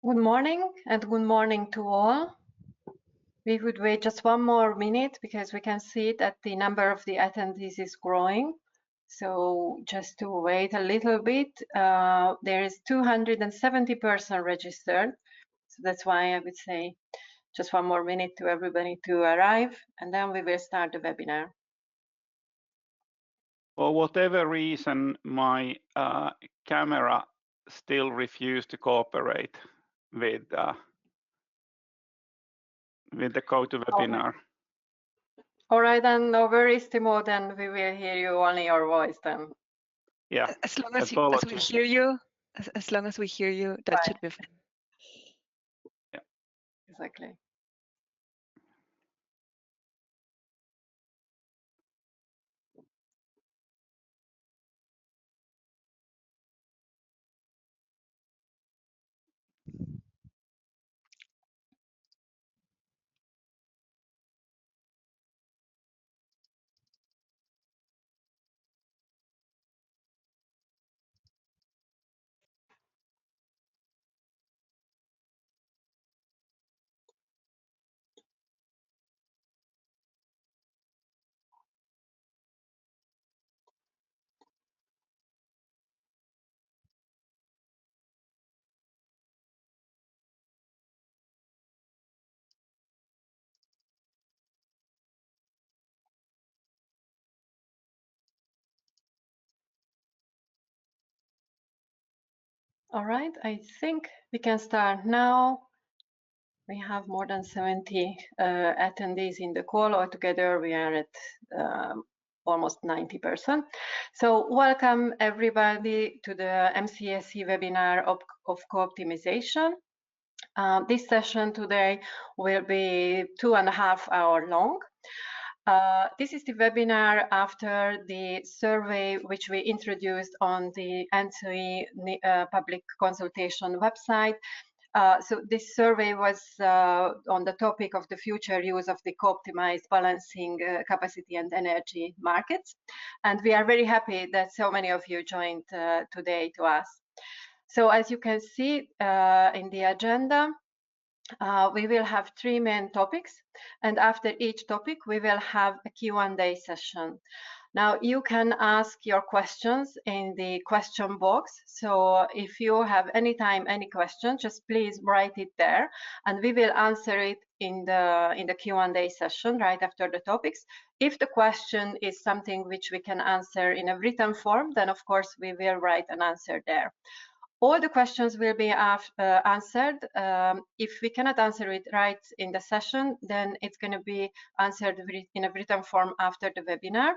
Good morning and good morning to all. We would wait just one more minute because we can see that the number of the attendees is growing. So just to wait a little bit, there is 270 persons registered. So that's why I would say just one more minute to everybody to arrive, and then we will start the webinar. For whatever reason, my camera still refused to cooperate with the GoToWebinar. All right, then no worries, Timo. Then we will hear you only your voice then. Yeah. As long as we hear you, as long as we hear you, that Right. should be fine. Yeah. Exactly. All right, I think we can start now. We have more than 70 attendees in the call. Altogether, we are at almost 90%. So welcome everybody to the MCSC webinar of co-optimization. This session today will be 2.5 hours long. This is the webinar after the survey which we introduced on the ENTSO-E public consultation website. So this survey was on the topic of the future use of the co-optimized balancing capacity and energy markets. And we are very happy that so many of you joined today to us. So as you can see in the agenda, we will have 3 main topics, and after each topic we will have a Q&A session. Now you can ask your questions in the question box, so if you have any question, just please write it there and we will answer it in the Q&A session right after the topics. If the question is something which we can answer in a written form, then of course we will write an answer there. All the questions will be answered. If we cannot answer it right in the session, then it's going to be answered in a written form after the webinar.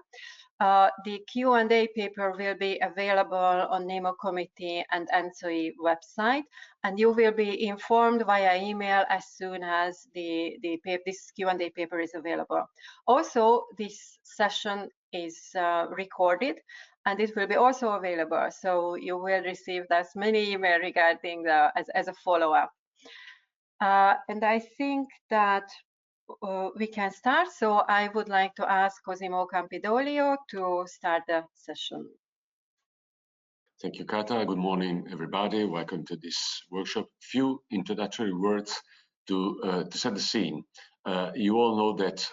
The Q&A paper will be available on NEMO committee and ENTSO-E website, and you will be informed via email as soon as this Q&A paper is available. Also, this session is recorded, and it will be also available, so you will receive as many emails regarding as a follow-up. And I think that we can start. So I would like to ask Cosimo Campidoglio to start the session. Thank you, Kata. Good morning, everybody. Welcome to this workshop. Few introductory words to set the scene. You all know that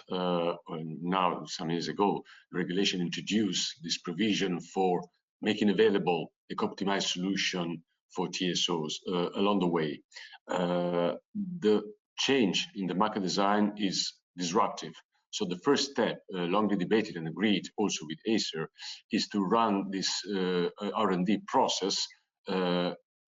now, some years ago, regulation introduced this provision for making available a co-optimized solution for TSOs along the way. The change in the market design is disruptive. So the first step, longly debated and agreed also with Acer, is to run this R&D process,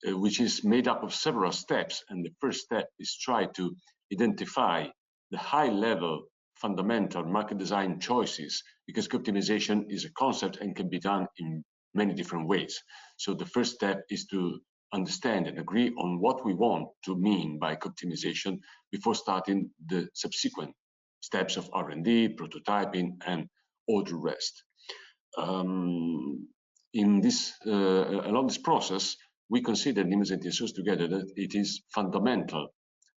which is made up of several steps. And the first step is try to identify the high-level fundamental market design choices, because co-optimization is a concept and can be done in many different ways. So the first step is to understand and agree on what we want to mean by co-optimization before starting the subsequent steps of R&D, prototyping, and all the rest. In this, along this process, we consider NIMs and TSOs together that it is fundamental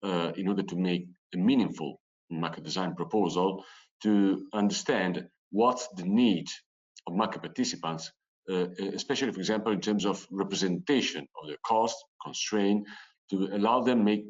in order to make a meaningful market design proposal to understand what's the need of market participants, especially, for example, in terms of representation of their cost, constraint, to allow them make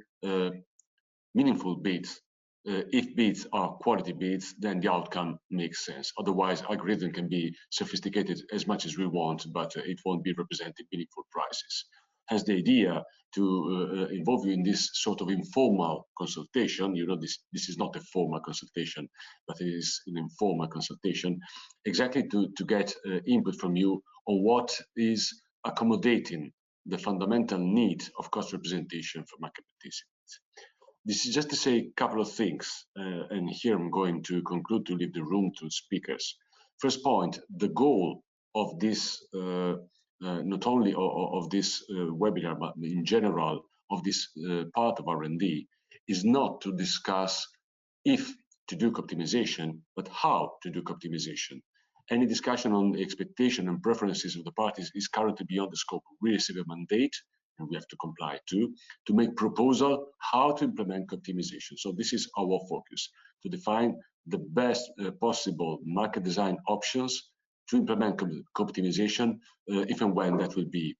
meaningful bids. If bids are quality bids, then the outcome makes sense. Otherwise, algorithm can be sophisticated as much as we want, but it won't be representing meaningful prices. Hence the idea to involve you in this sort of informal consultation. You know, this is not a formal consultation, but it is an informal consultation, exactly to get input from you on what is accommodating the fundamental need of cost representation for market participants. This is just to say a couple of things, and here I'm going to conclude to leave the room to speakers. First point, the goal of this, not only of this webinar, but in general of this part of R&D, is not to discuss if to do optimization, but how to do optimization. Any discussion on the expectation and preferences of the parties is currently beyond the scope. We receive a mandate, and we have to comply to make proposal how to implement optimization. So this is our focus, to define the best possible market design options to implement optimization if and when that will be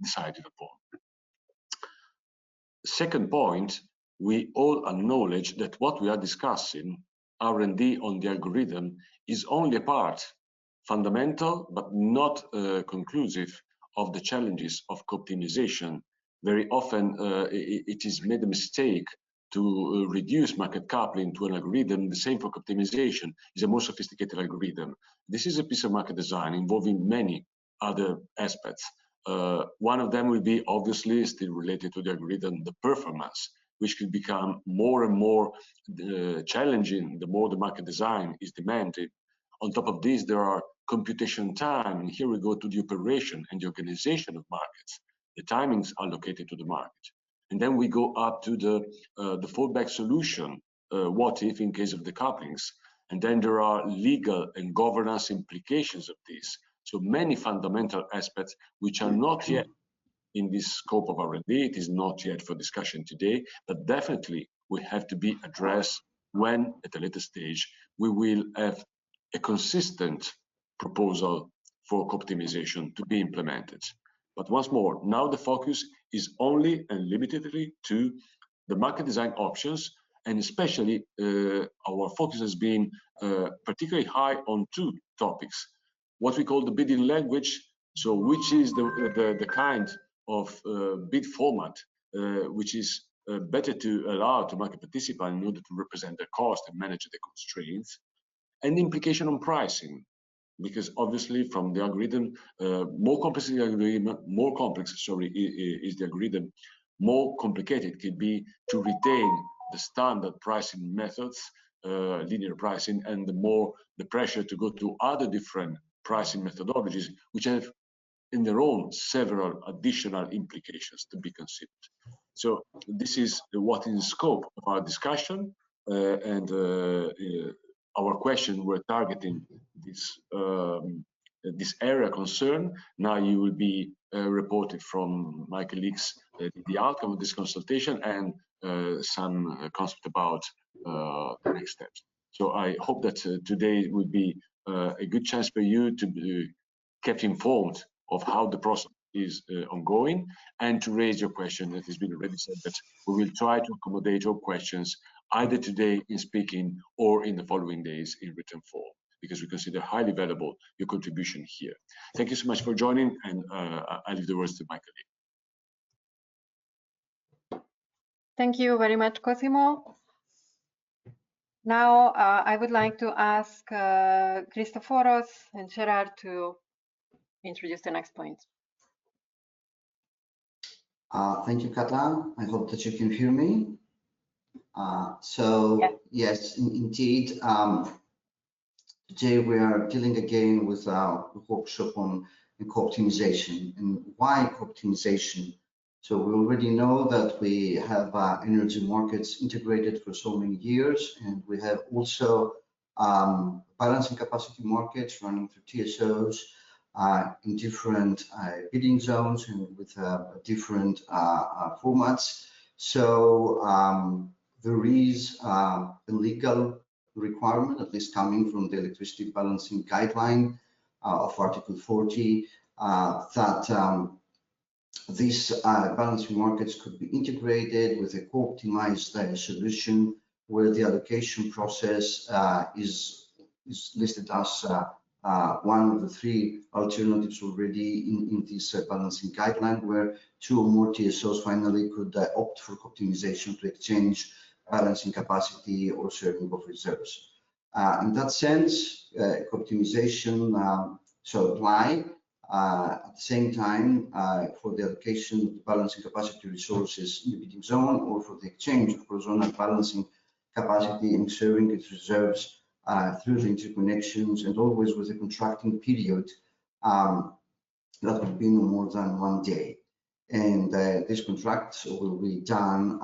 decided upon. Second point, we all acknowledge that what we are discussing, R&D on the algorithm, is only a part, fundamental but not conclusive, of the challenges of optimization. Very often it is made a mistake to reduce market coupling to an algorithm. The same for optimization is a more sophisticated algorithm. This is a piece of market design involving many other aspects. One of them will be obviously still related to the algorithm, the performance, which could become more and more challenging the more the market design is demanded. On top of this, there are computation time, and here we go to the operation and the organization of markets. The timings are allocated to the market. And then we go up to the fallback solution, what if in case of decouplings. And then there are legal and governance implications of this. So many fundamental aspects which are not yet in this scope of R&D. It is not yet for discussion today, but definitely will have to be addressed when, at a later stage, we will have a consistent proposal for optimization to be implemented. But once more, now the focus is only and limitedly to the market design options, and especially our focus has been particularly high on two topics. What we call the bidding language, so which is the kind of bid format which is better to allow to market participants in order to represent their cost and manage the constraints, and the implication on pricing, because obviously from the algorithm, more complex is the algorithm, more complex, is the algorithm, more complicated it could be to retain the standard pricing methods, linear pricing, and the pressure to go to other different pricing methodologies, which have in their own several additional implications to be considered. So this is what is the scope of our discussion, and our question we're targeting this this area concern. Now you will be reported from my colleagues the outcome of this consultation and some concept about the next steps. So I hope that today will be a good chance for you to be kept informed of how the process is ongoing, and to raise your question. It has been already said that we will try to accommodate your questions either today in speaking or in the following days in written form, because we consider highly valuable your contribution here. Thank you so much for joining, and I leave the words to my colleague. Thank you very much, Cosimo. Now I would like to ask Christoforos and Gerard to introduce the next point. Thank you, Kata. I hope that you can hear me. Yes, indeed. Today we are dealing again with a workshop on co-optimization. And why co-optimization? So we already know that we have energy markets integrated for so many years, and we have also balancing capacity markets running through TSOs in different bidding zones and with different formats. So there is a legal requirement, at least coming from the electricity balancing guideline of Article 40, that these balancing markets could be integrated with a co-optimized solution where the allocation process is listed as one of the three alternatives already in this balancing guideline, where 2 or more TSOs finally could opt for optimization to exchange balancing capacity or sharing of reserves. In that sense, optimization shall apply. At the same time, for the allocation of the balancing capacity resources in the bidding zone, or for the exchange of cross-zonal balancing capacity and sharing its reserves through the interconnections, and always with a contracting period that would be no more than 1 day. And these contracts will be done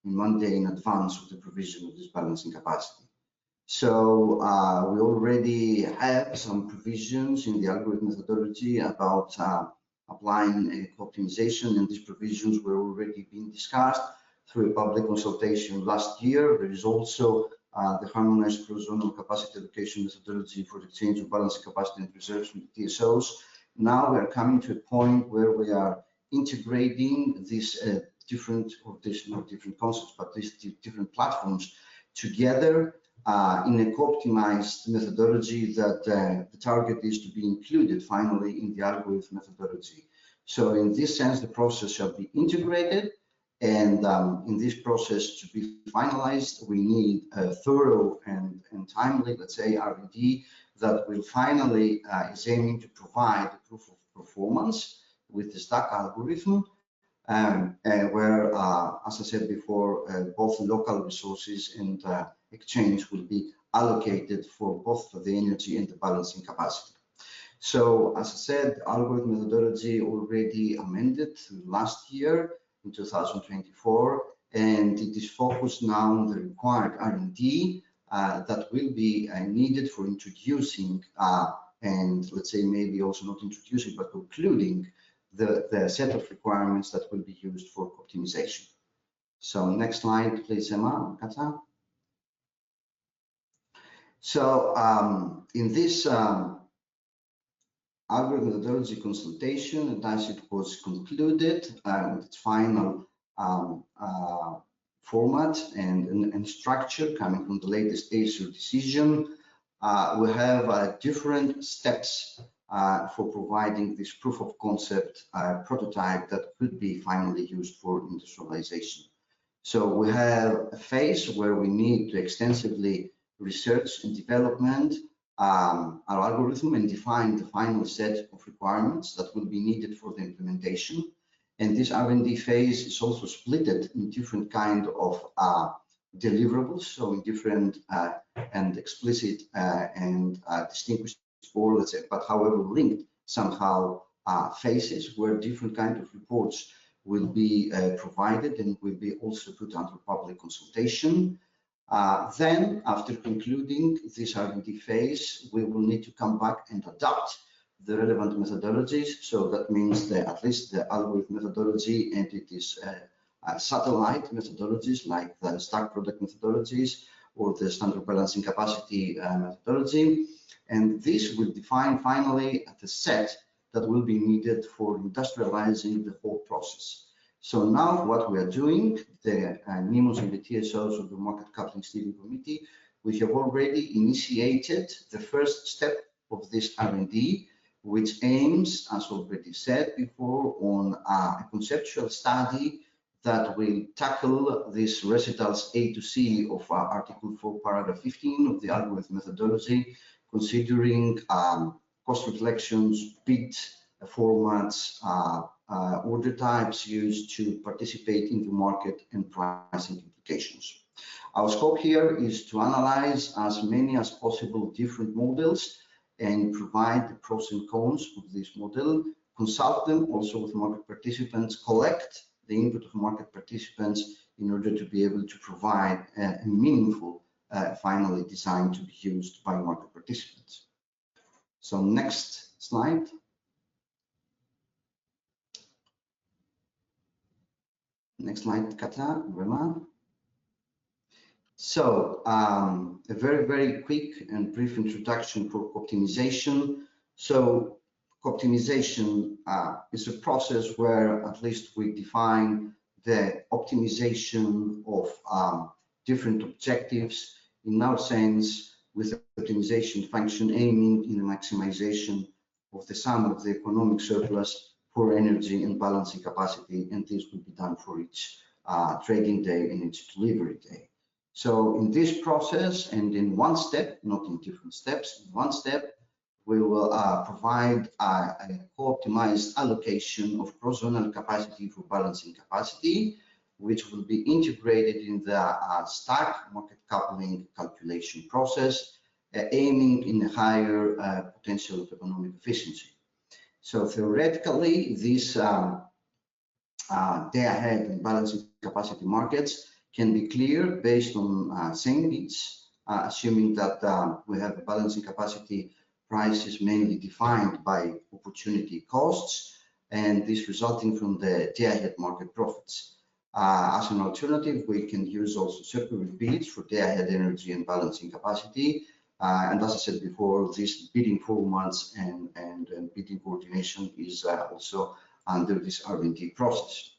in 1 day in advance of the provision of this balancing capacity. So we already have some provisions in the algorithm methodology about applying optimization, and these provisions were already being discussed through a public consultation last year. There is also the harmonized cross-zonal capacity allocation methodology for the exchange of balancing capacity and reserves from the TSOs. Now we are coming to a point where we are integrating these different concepts, but these different platforms together in a co-optimized methodology that the target is to be included finally in the algorithm methodology. So in this sense, the process shall be integrated, and in this process to be finalized, we need a thorough and timely, let's say, R&D that will finally is aiming to provide a proof of performance with the stack algorithm, where, as I said before, both local resources and exchange will be allocated for both the energy and the balancing capacity. So, as I said, algorithm methodology already amended last year in 2024, and it is focused now on the required R&D that will be needed for introducing and, let's say, maybe also not introducing but concluding the set of requirements that will be used for optimization. So next slide, please, Emma, Kata. So in this algorithm methodology consultation, and as it was concluded with its final format and structure coming from the latest ACER decision, we have different steps for providing this proof of concept prototype that could be finally used for industrialization. So we have a phase where we need to extensively research and development our algorithm and define the final set of requirements that will be needed for the implementation. And this R&D phase is also split in different kind of deliverables, so in different and explicit and distinguished, or let's say, but however linked somehow phases where different kind of reports will be provided and will be also put under public consultation. Then, after concluding this R&D phase, we will need to come back and adapt the relevant methodologies. So that means that at least the algorithm methodology and it is satellite methodologies like the stack product methodologies or the standard balancing capacity methodology. And this will define finally the set that will be needed for industrializing the whole process. So now what we are doing, the NEMOs and the TSOs of the Market Coupling Steering Committee, we have already initiated the first step of this R&D, which aims, as already said before, on a conceptual study that will tackle these recitals A to C of Article 4, Paragraph 15 of the algorithm methodology, considering cost reflections, bid formats, order types used to participate in the market, and pricing implications. Our scope here is to analyze as many as possible different models and provide the pros and cons of this model, consult them also with market participants, collect the input of market participants in order to be able to provide a meaningful finally design to be used by market participants. So next slide. Next slide, Kata, Rema. So a very quick and brief introduction for optimization. So co-optimization is a process where at least we define the optimization of different objectives, in our sense, with the optimization function aiming in the maximization of the sum of the economic surplus for energy and balancing capacity, and this will be done for each trading day and each delivery day. So in this process, and in one step, not in different steps, in one step, we will provide a co-optimized allocation of cross-zonal capacity for balancing capacity, which will be integrated in the stack market coupling calculation process, aiming in a higher potential of economic efficiency. So theoretically, these day-ahead and balancing capacity markets can be cleared based on same needs, assuming that we have a balancing capacity prices mainly defined by opportunity costs, and this resulting from the day-ahead market profits. As an alternative, we can use also circuit bids for day-ahead energy and balancing capacity. And as I said before, this bidding formats and bidding coordination is also under this R&D process.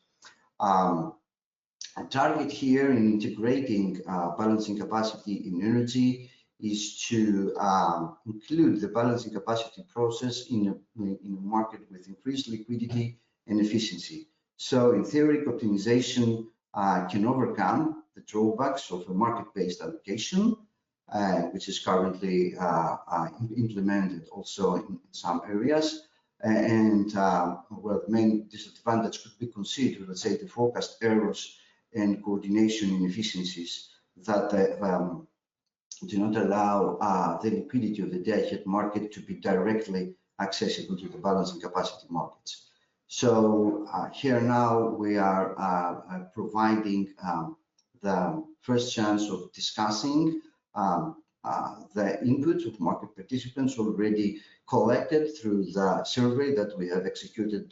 A target here in integrating balancing capacity in energy is to include the balancing capacity process in a market with increased liquidity and efficiency. So in theory, optimization can overcome the drawbacks of a market-based allocation, which is currently implemented also in some areas. And well, the main disadvantage could be considered, let's say, the forecast errors and coordination inefficiencies that do not allow the liquidity of the day-ahead market to be directly accessible to the balancing capacity markets. So here now we are providing the first chance of discussing the inputs of market participants already collected through the survey that we have executed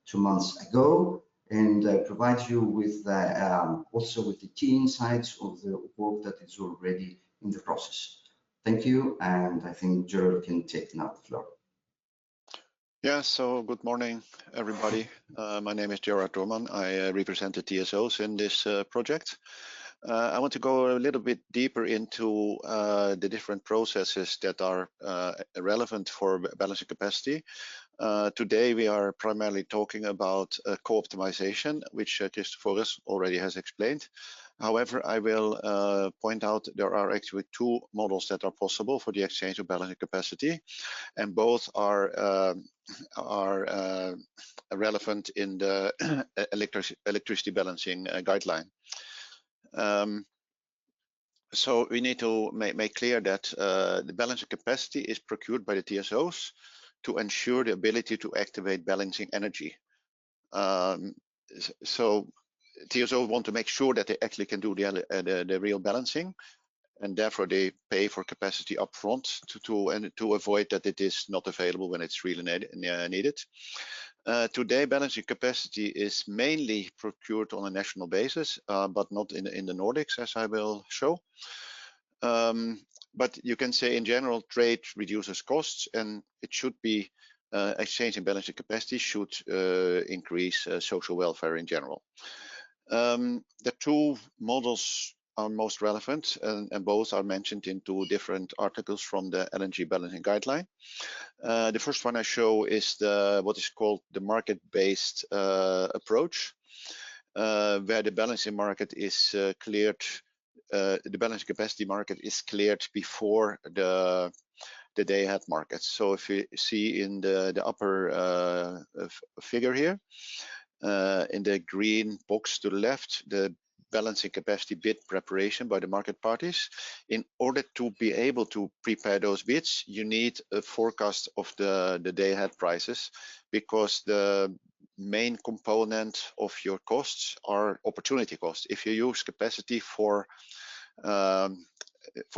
2 months ago, and provide you with also with the key insights of the work that is already in the process. Thank you, and I think Gerald can take now the floor. Yeah, so good morning, everybody. My name is Gerard Dorman. I represent the TSOs in this project. I want to go a little bit deeper into the different processes that are relevant for balancing capacity. Today, we are primarily talking about co-optimization, which Christoforos already has explained. However, I will point out there are actually 2 models that are possible for the exchange of balancing capacity, and both are relevant in the electricity balancing guideline. So we need to make clear that the balancing capacity is procured by the TSOs to ensure the ability to activate balancing energy. So TSOs want to make sure that they actually can do the real balancing, and therefore they pay for capacity upfront to avoid that it is not available when it's really needed. Today, balancing capacity is mainly procured on a national basis, but not in the Nordics, as I will show. But you can say in general, trade reduces costs, and it should be exchanging balancing capacity should increase social welfare in general. The 2 models are most relevant, and both are mentioned in 2 different articles from the LNG balancing guideline. The first one I show is what is called the market-based approach, where the balancing market is cleared. The balancing capacity market is cleared before the day-ahead market. So if you see in the upper figure here, in the green box to the left, the balancing capacity bid preparation by the market parties. In order to be able to prepare those bids, you need a forecast of the day-ahead prices, because the main component of your costs are opportunity costs. If you use capacity for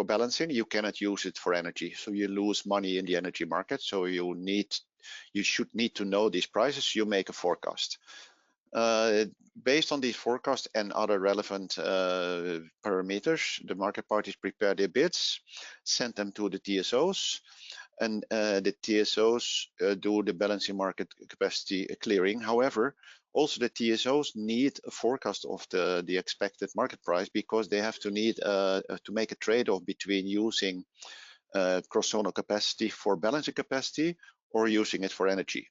balancing, you cannot use it for energy, so you lose money in the energy market. So you should need to know these prices. You make a forecast. Based on these forecasts and other relevant parameters, the market parties prepare their bids, send them to the TSOs, and the TSOs do the balancing market capacity clearing. However, also the TSOs need a forecast of the expected market price, because they have to need to make a trade-off between using cross-zonal capacity for balancing capacity or using it for energy.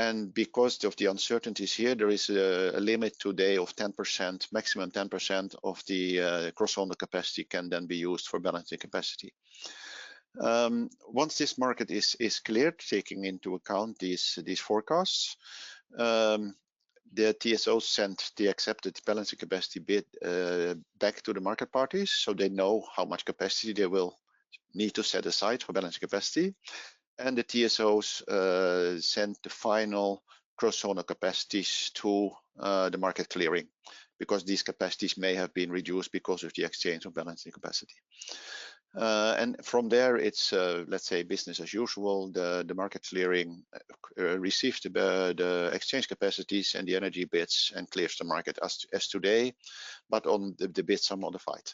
And because of the uncertainties here, there is a limit today of 10%, maximum 10% of the cross-zonal capacity can then be used for balancing capacity. Once this market is cleared, taking into account these forecasts, the TSOs sent the accepted balancing capacity bid back to the market parties, so they know how much capacity they will need to set aside for balancing capacity. And the TSOs sent the final cross-zonal capacities to the market clearing, because these capacities may have been reduced because of the exchange of balancing capacity. And from there, it's let's say business as usual. The market clearing receives the exchange capacities and the energy bids and clears the market as today, but on the bids are modified.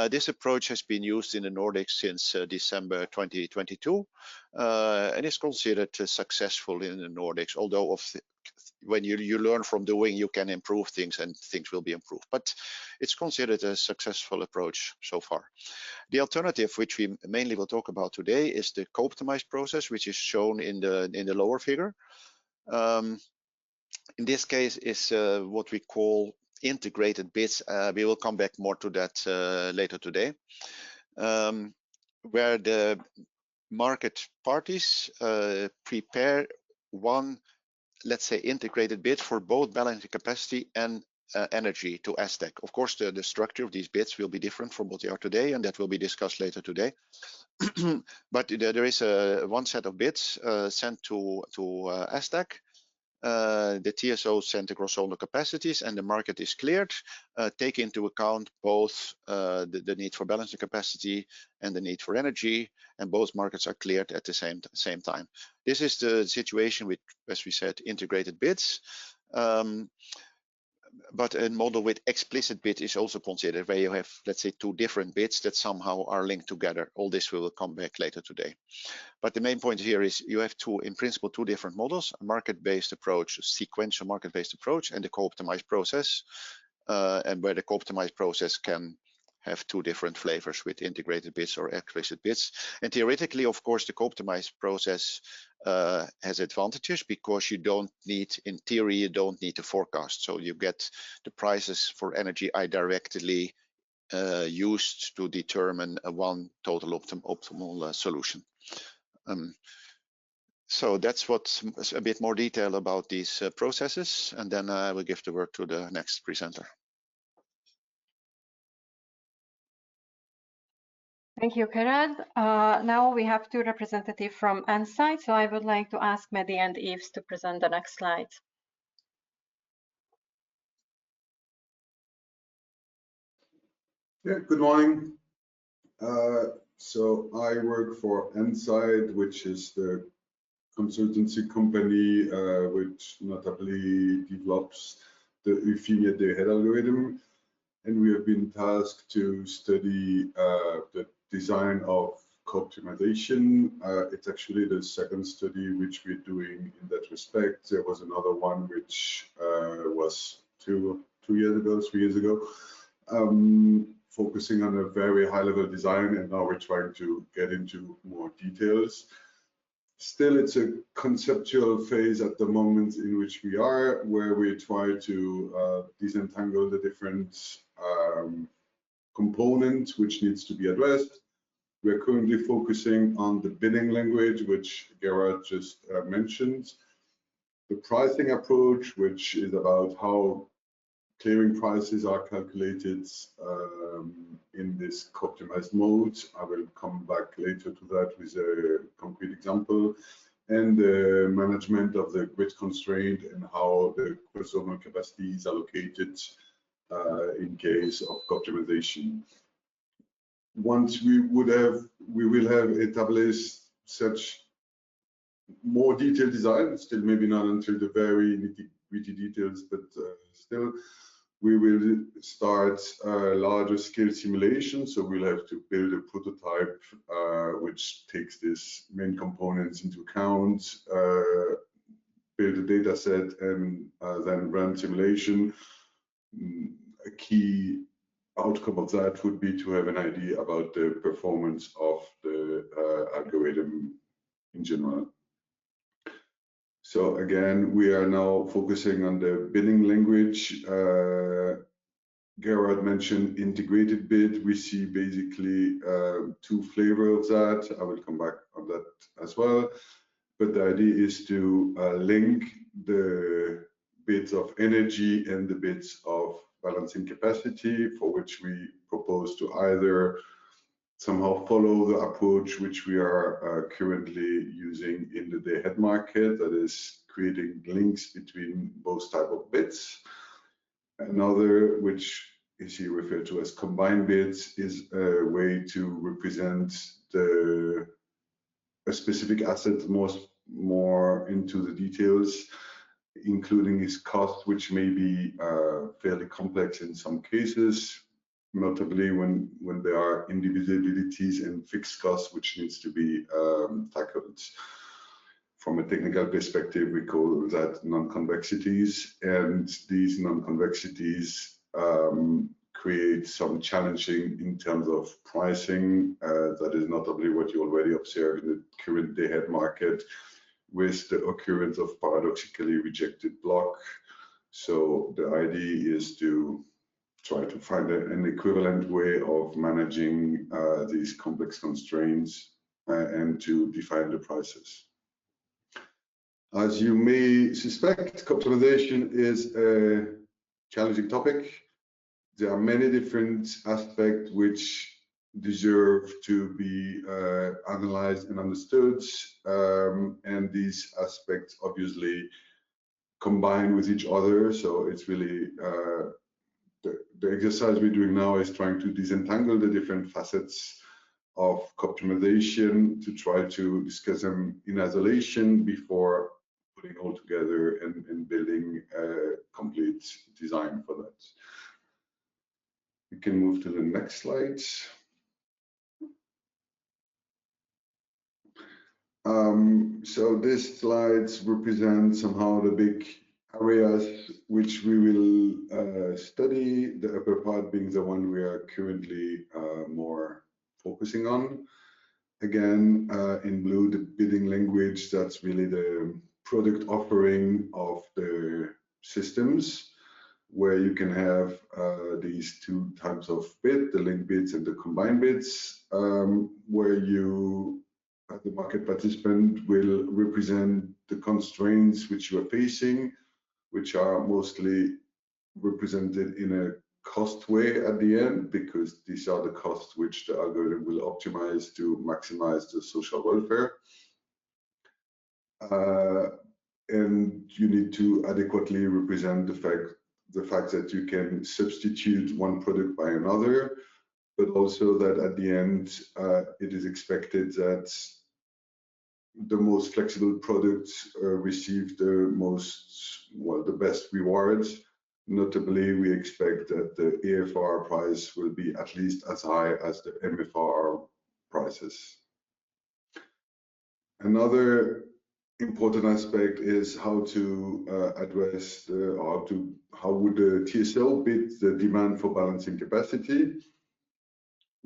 This approach has been used in the Nordics since December 2022 and is considered successful in the Nordics, although when you learn from doing, you can improve things and things will be improved. But it's considered a successful approach so far. The alternative, which we mainly will talk about today, is the co-optimized process, which is shown in the lower figure. In this case is what we call integrated bids. We will come back more to that later today, where the market parties prepare one, let's say, integrated bid for both balancing capacity and energy to ESTEC. Of course, the structure of these bids will be different from what they are today, and that will be discussed later today. But there is one set of bids sent to ESTEC. The TSO sent across all the capacities, and the market is cleared, take into account both the need for balancing capacity and the need for energy, and both markets are cleared at the same time. This is the situation with, as we said, integrated bids. But a model with explicit bid is also considered, where you have, let's say, two different bids that somehow are linked together. All this we will come back later today. But the main point here is you have in principle, two different models: a market-based approach, a sequential market-based approach, and the co-optimized process, and where the co-optimized process can have two different flavors with integrated bids or explicit bids. And theoretically, of course, the co-optimized process has advantages, because you don't need, in theory, you don't need to forecast. So you get the prices for energy are directly used to determine one total optimal solution. So that's what's a bit more detail about these processes, and then I will give the word to the next presenter. Thank you, Gerard. Now we have two representatives from ENTSO-E, so I would like to ask Mehdi and Yves to present the next slides. Yeah, good morning. So I work for ENTSO-E, which is the consultancy company which notably develops the Euphemia day-ahead algorithm. And we have been tasked to study the design of co-optimization. It's actually the second study which we're doing in that respect. There was another one which was 3 years ago, focusing on a very high-level design, and now we're trying to get into more details. Still, it's a conceptual phase at the moment in which we are, where we try to disentangle the different components which needs to be addressed. We are currently focusing on the bidding language, which Gerard just mentioned, the pricing approach, which is about how clearing prices are calculated in this co-optimized mode. I will come back later to that with a concrete example, and the management of the grid constraint and how the cross-zonal capacity is allocated in case of co-optimization. Once we will have established such more detailed design, still maybe not until the very nitty-gritty details, but still we will start a larger scale simulation. So we'll have to build a prototype which takes these main components into account, build a data set, and then run simulation. A key outcome of that would be to have an idea about the performance of the algorithm in general. So again, we are now focusing on the bidding language. Gerard mentioned integrated bid. We see basically two flavors of that. I will come back on that as well. But the idea is to link the bids of energy and the bids of balancing capacity, for which we propose to either somehow follow the approach which we are currently using in the day-ahead market, that is creating links between both type of bids. Another, which is here referred to as combined bids, is a way to represent a specific asset more into the details, including its cost, which may be fairly complex in some cases, notably when there are indivisibilities and fixed costs which needs to be tackled. From a technical perspective, we call that non-convexities, and these non-convexities create some challenging in terms of pricing. That is notably what you already observe in the current day-ahead market, with the occurrence of paradoxically rejected block. So the idea is to try to find an equivalent way of managing these complex constraints and to define the prices. As you may suspect, optimization is a challenging topic. There are many different aspects which deserve to be analyzed and understood, and these aspects obviously combine with each other. So it's really the exercise we're doing now is trying to disentangle the different facets of optimization to try to discuss them in isolation before putting all together and building a complete design for that. We can move to the next slide. So this slide represents somehow the big areas which we will study, the upper part being the one we are currently more focusing on. Again, in blue, the bidding language, that's really the product offering of the systems, where you can have these two types of bid, the link bids and the combined bids, where you, as the market participant, will represent the constraints which you are facing, which are mostly represented in a cost way at the end, because these are the costs which the algorithm will optimize to maximize the social welfare. And you need to adequately represent the fact that you can substitute one product by another, but also that at the end, it is expected that the most flexible products receive the best rewards. Notably, we expect that the AFR price will be at least as high as the MFR prices. Another important aspect is how to address how would the TSL bid the demand for balancing capacity.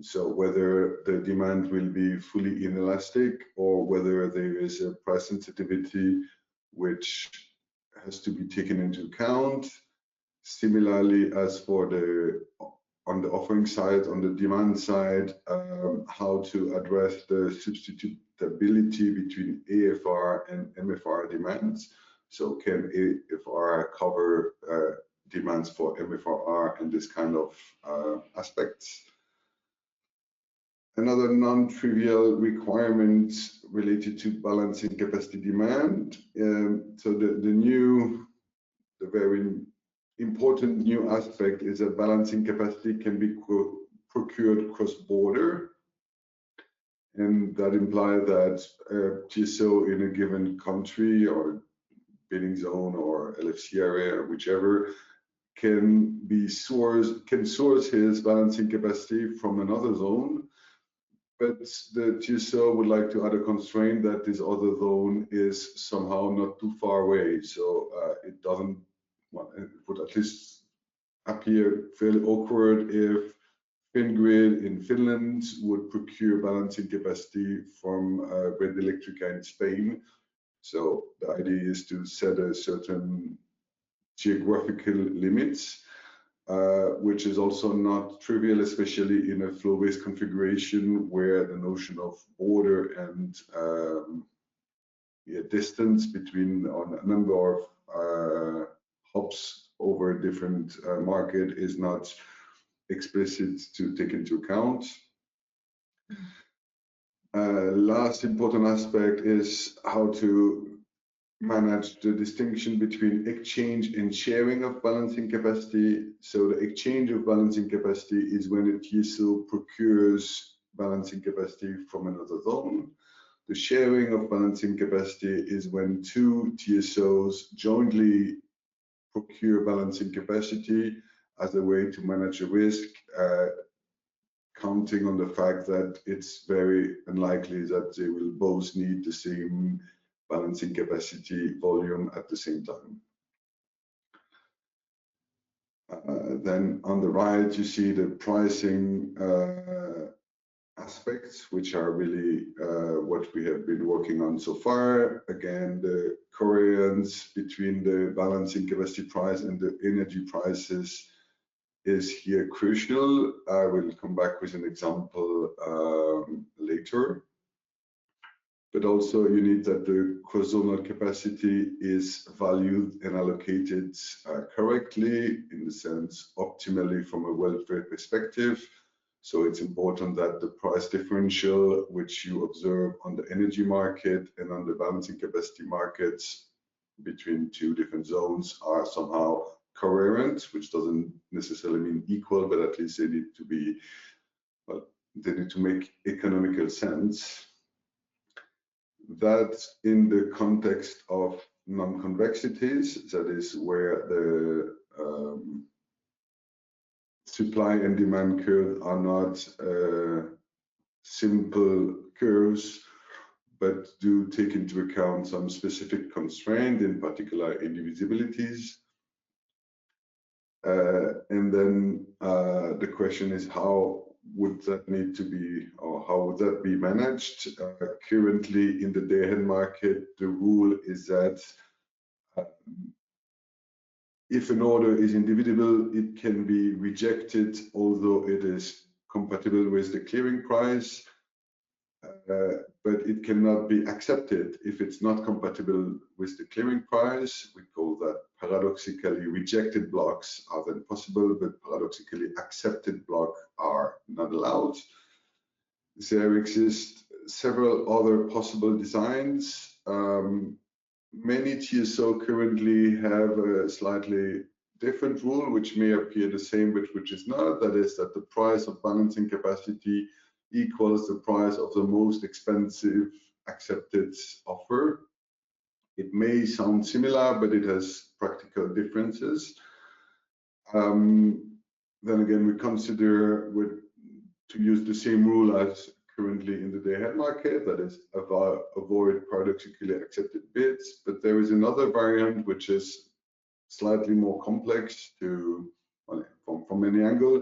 So whether the demand will be fully inelastic or whether there is a price sensitivity which has to be taken into account. Similarly, as for on the offering side, on the demand side, how to address the substitutability between AFR and MFR demands. So can AFR cover demands for MFR and this kind of aspects? Another non-trivial requirement related to balancing capacity demand. So the very important new aspect is that balancing capacity can be procured cross-border, and that implies that TSO in a given country or bidding zone or LFC area, whichever, can source his balancing capacity from another zone, but the TSO would like to add a constraint that this other zone is somehow not too far away. So it doesn't, well, it would at least appear fairly awkward if Fingrid in Finland would procure balancing capacity from Red Electrica in Spain. So the idea is to set a certain geographical limits, which is also not trivial, especially in a flow-based configuration where the notion of border and distance between a number of hops over a different market is not explicit to take into account. Last important aspect is how to manage the distinction between exchange and sharing of balancing capacity. So the exchange of balancing capacity is when a TSO procures balancing capacity from another zone. The sharing of balancing capacity is when two TSOs jointly procure balancing capacity as a way to manage a risk, counting on the fact that it's very unlikely that they will both need the same balancing capacity volume at the same time. Then on the right, you see the pricing aspects, which are really what we have been working on so far. Again, the covariance between the balancing capacity price and the energy prices is here crucial. I will come back with an example later. But also you need that the cross-zonal capacity is valued and allocated correctly, in the sense optimally from a welfare perspective. So it's important that the price differential which you observe on the energy market and on the balancing capacity markets between two different zones are somehow covariant, which doesn't necessarily mean equal, but at least they need to be, well, they need to make economical sense. That in the context of non-convexities, that is where the supply and demand curves are not simple curves, but do take into account some specific constraint, in particular indivisibilities. And then the question is, how would that need to be, or how would that be managed? Currently in the day-ahead market, the rule is that if an order is indivisible, it can be rejected, although it is compatible with the clearing price, but it cannot be accepted if it's not compatible with the clearing price. We call that paradoxically rejected blocks are then possible, but paradoxically accepted blocks are not allowed. There exist several other possible designs. Many TSO currently have a slightly different rule, which may appear the same, but which is not. That is that the price of balancing capacity equals the price of the most expensive accepted offer. It may sound similar, but it has practical differences. Then again, we consider to use the same rule as currently in the day-ahead market, that is avoid paradoxically accepted bids. But there is another variant which is slightly more complex from any angle.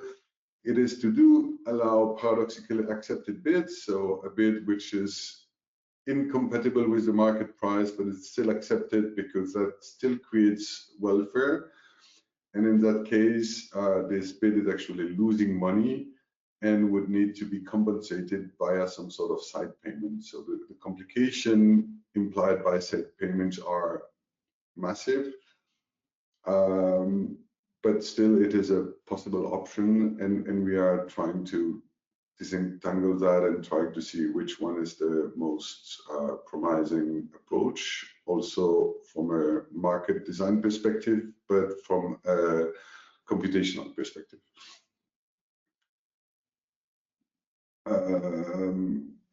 It is to allow paradoxically accepted bids, so a bid which is incompatible with the market price, but it's still accepted because that still creates welfare. And in that case, this bid is actually losing money and would need to be compensated via some sort of side payment. So the complication implied by side payments are massive, but still it is a possible option, and we are trying to disentangle that and trying to see which one is the most promising approach, also from a market design perspective, but from a computational perspective.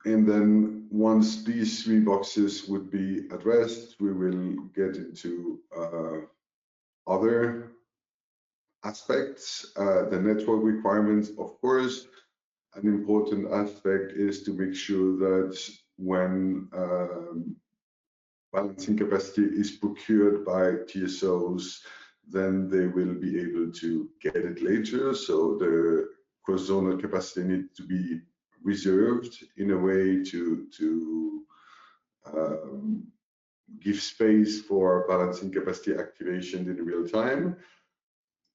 And then once these three boxes would be addressed, we will get into other aspects. The network requirements, of course, an important aspect is to make sure that when balancing capacity is procured by TSOs, then they will be able to get it later. So the cross-zonal capacity needs to be reserved in a way to give space for balancing capacity activation in real time.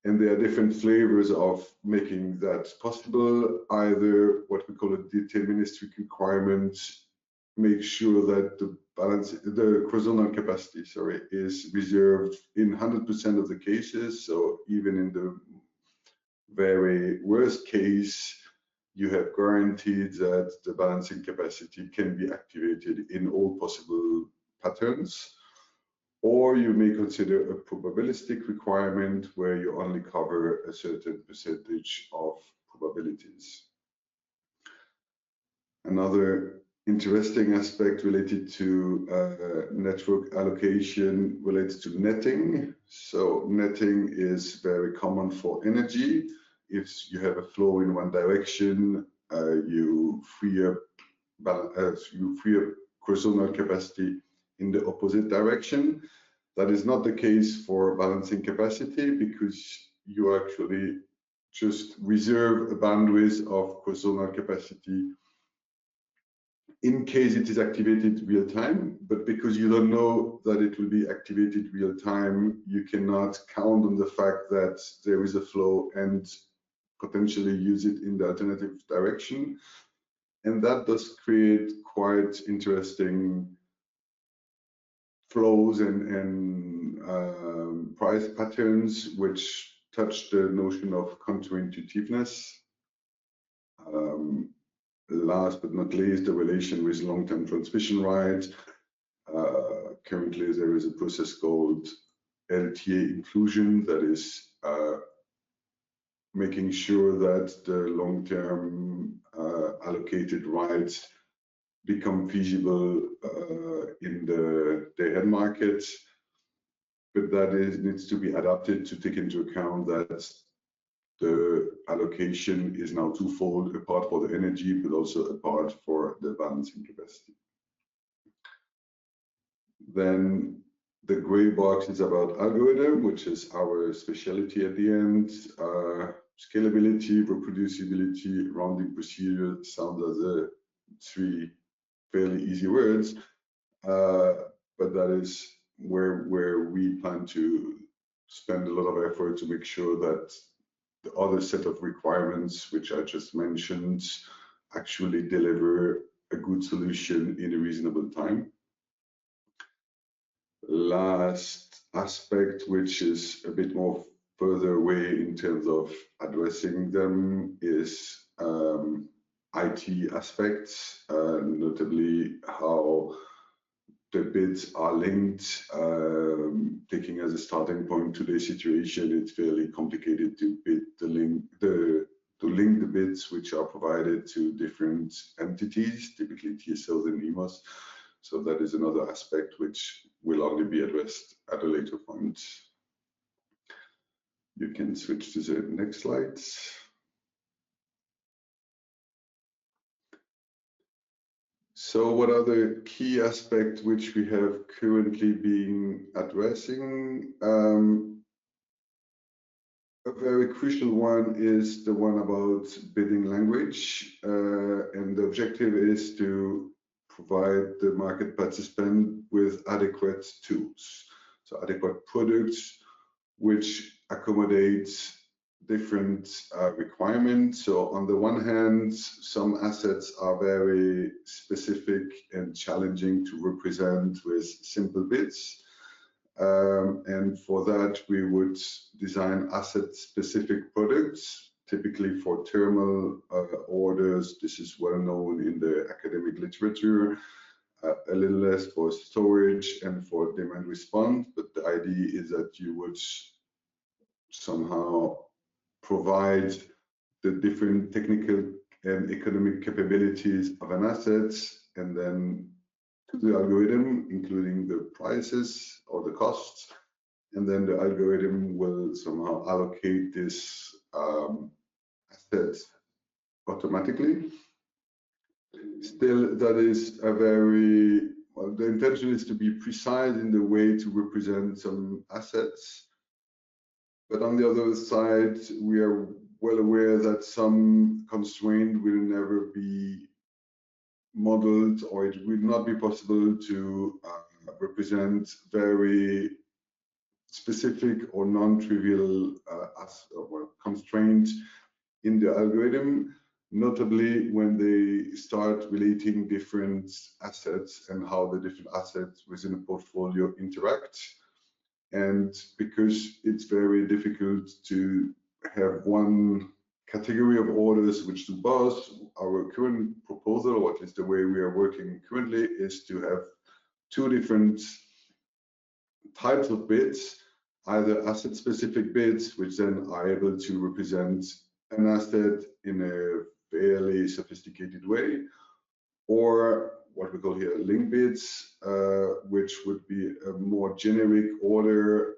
And there are different flavors of making that possible. Either what we call a deterministic requirement, make sure that the cross-zonal capacity, is reserved in 100% of the cases. So even in the very worst case, you have guaranteed that the balancing capacity can be activated in all possible patterns. Or you may consider a probabilistic requirement where you only cover a certain percentage of probabilities. Another interesting aspect related to network allocation relates to netting. So netting is very common for energy. If you have a flow in one direction, you free up cross-zonal capacity in the opposite direction. That is not the case for balancing capacity, because you actually just reserve a bandwidth of cross-zonal capacity in case it is activated real time. But because you don't know that it will be activated real time, you cannot count on the fact that there is a flow and potentially use it in the alternative direction. And that does create quite interesting flows and price patterns, which touch the notion of counterintuitiveness. Last but not least, the relation with long-term transmission rights. Currently, there is a process called LTA inclusion that is making sure that the long-term allocated rights become feasible in the day-ahead market, but that needs to be adapted to take into account that the allocation is now twofold, a part for the energy, but also a part for the balancing capacity. Then the gray box is about algorithm, which is our specialty at the end. Scalability, reproducibility, rounding procedure sounds as three fairly easy words, but that is where we plan to spend a lot of effort to make sure that the other set of requirements, which I just mentioned, actually deliver a good solution in a reasonable time. Last aspect, which is a bit more further away in terms of addressing them, is IT aspects, notably how the bids are linked. Taking as a starting point today's situation, it's fairly complicated to link the bids which are provided to different entities, typically TSOs and EMOS. So that is another aspect which will only be addressed at a later point. You can switch to the next slides. So what are the key aspects which we have currently been addressing? A very crucial one is the one about bidding language, and the objective is to provide the market participant with adequate tools, so adequate products which accommodate different requirements. So on the one hand, some assets are very specific and challenging to represent with simple bids. And for that, we would design asset-specific products, typically for thermal orders. This is well known in the academic literature. A little less for storage and for demand response, but the idea is that you would somehow provide the different technical and economic capabilities of an asset, and then to the algorithm, including the prices or the costs, and then the algorithm will somehow allocate this asset automatically. Still, that is a very, well, the intention is to be precise in the way to represent some assets. But on the other side, we are well aware that some constraint will never be modeled, or it will not be possible to represent very specific or non-trivial constraints in the algorithm, notably when they start relating different assets and how the different assets within a portfolio interact. And because it's very difficult to have one category of orders which do both, our current proposal, or at least the way we are working currently, is to have two different types of bids, either asset-specific bids, which then are able to represent an asset in a fairly sophisticated way, or what we call here link bids, which would be a more generic order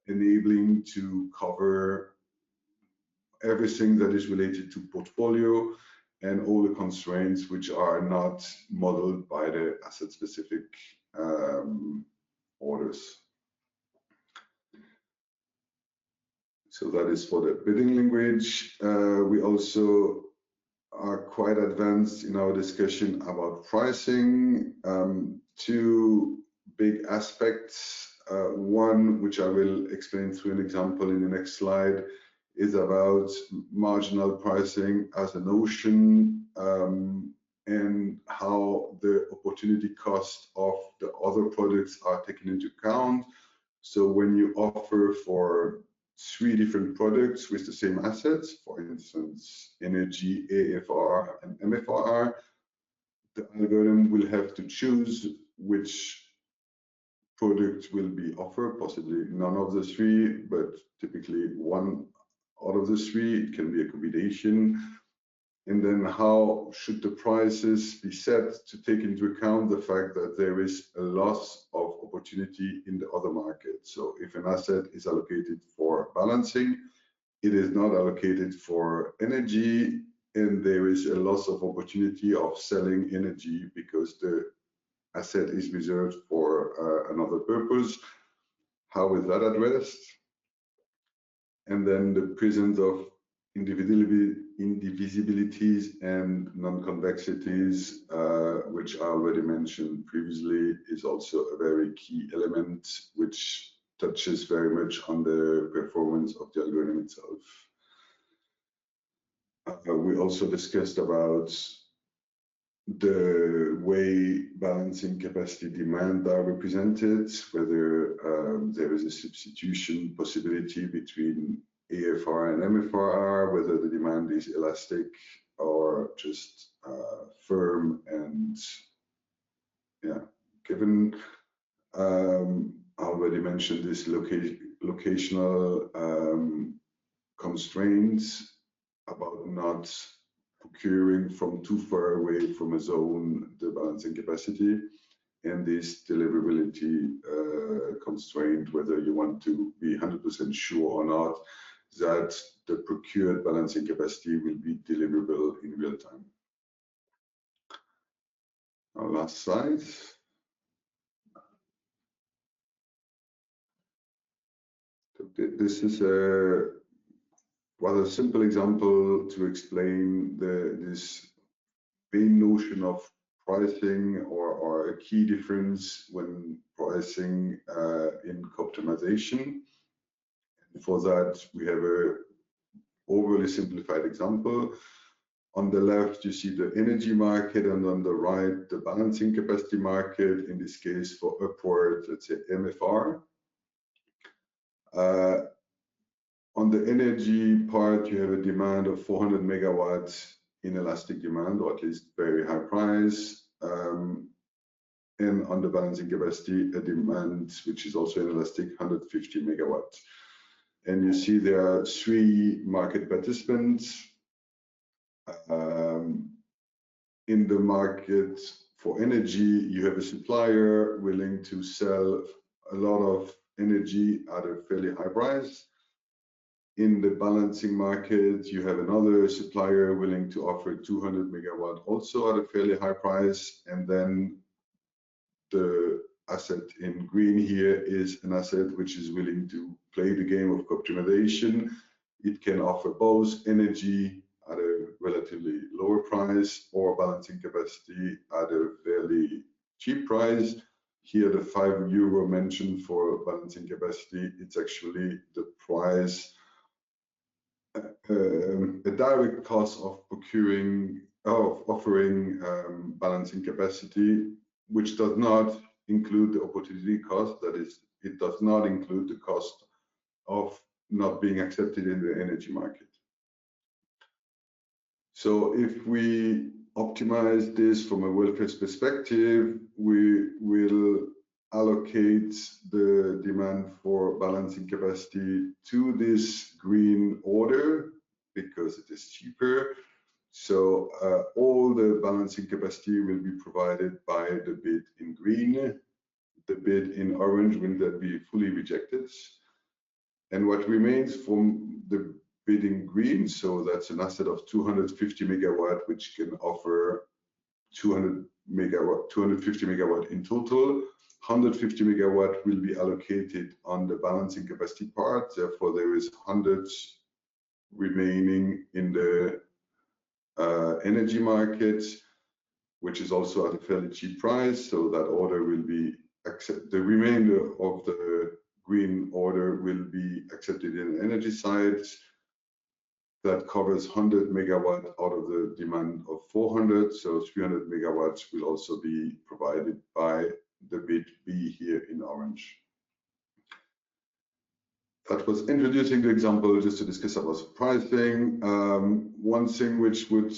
enabling to cover everything that is related to portfolio and all the constraints which are not modeled by the asset-specific orders. So that is for the bidding language. We also are quite advanced in our discussion about pricing. Two big aspects. One, which I will explain through an example in the next slide, is about marginal pricing as a notion, and how the opportunity cost of the other products are taken into account. So when you offer for 3 different products with the same assets, for instance, energy, AFR, and MFR, the algorithm will have to choose which product will be offered, possibly none of the 3, but typically one out of the 3. It can be a combination. And then how should the prices be set to take into account the fact that there is a loss of opportunity in the other market. So if an asset is allocated for balancing, it is not allocated for energy, and there is a loss of opportunity of selling energy because the asset is reserved for another purpose. How is that addressed? And then the presence of indivisibilities and non-convexities, which I already mentioned previously, is also a very key element which touches very much on the performance of the algorithm itself. We also discussed about the way balancing capacity demand are represented, whether there is a substitution possibility between AFR and MFR, whether the demand is elastic or just firm. And yeah, given I already mentioned this locational constraints about not procuring from too far away from a zone the balancing capacity, and this deliverability constraint, whether you want to be 100% sure or not that the procured balancing capacity will be deliverable in real time. Our last slide. This is a rather simple example to explain this main notion of pricing, or a key difference when pricing in co-optimization. For that, we have a overly simplified example. On the left, you see the energy market, and on the right, the balancing capacity market, in this case for upward, let's say MFR. On the energy part, you have a demand of 400 megawatts in elastic demand, or at least very high price. And on the balancing capacity, a demand which is also inelastic, 150 megawatts. And you see there are 3 market participants. In the market for energy, you have a supplier willing to sell a lot of energy at a fairly high price. In the balancing market, you have another supplier willing to offer 200 megawatt also at a fairly high price. And then the asset in green here is an asset which is willing to play the game of optimization. It can offer both energy at a relatively lower price or balancing capacity at a fairly cheap price. Here, the €5 mentioned for balancing capacity, it's actually the price, a direct cost of offering balancing capacity, which does not include the opportunity cost. That is, it does not include the cost of not being accepted in the energy market. So if we optimize this from a welfare perspective, we will allocate the demand for balancing capacity to this green order because it is cheaper. So all the balancing capacity will be provided by the bid in green. The bid in orange will then be fully rejected. And what remains from the bid in green, so that's an asset of 250 megawatt, which can offer 250 megawatt in total. 150 megawatt will be allocated on the balancing capacity part. Therefore, there is 100 remaining in the energy market, which is also at a fairly cheap price. So that order will be accepted. The remainder of the green order will be accepted in the energy side. That covers 100 megawatt out of the demand of 400. So 300 megawatts will also be provided by the bid B here in orange. That was introducing the example just to discuss about pricing. One thing which would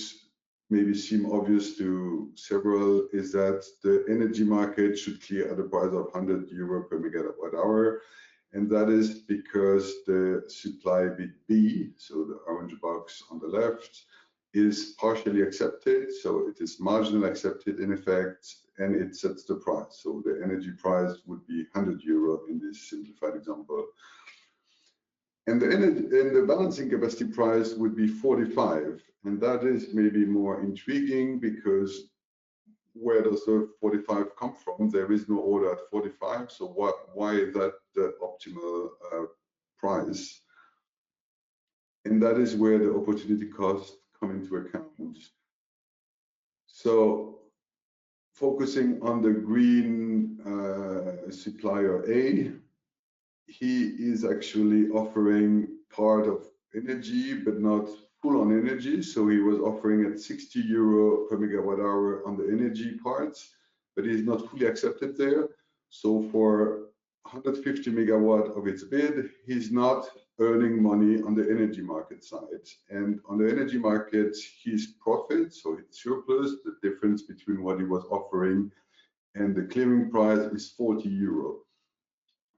maybe seem obvious to several is that the energy market should clear at a price of €100 per megawatt hour. And that is because the supply bid B, so the orange box on the left, is partially accepted. So it is marginally accepted in effect, and it sets the price. So the energy price would be €100 in this simplified example. And the balancing capacity price would be 45. And that is maybe more intriguing because where does the 45 come from? There is no order at 45. So why is that the optimal price? And that is where the opportunity costs come into account. So focusing on the green supplier A, he is actually offering part of energy, but not full on energy. So he was offering at €60 per megawatt hour on the energy parts, but he's not fully accepted there. So for 150 megawatt of its bid, he's not earning money on the energy market side. And on the energy market, his profit, so it's surplus, the difference between what he was offering and the clearing price is €40.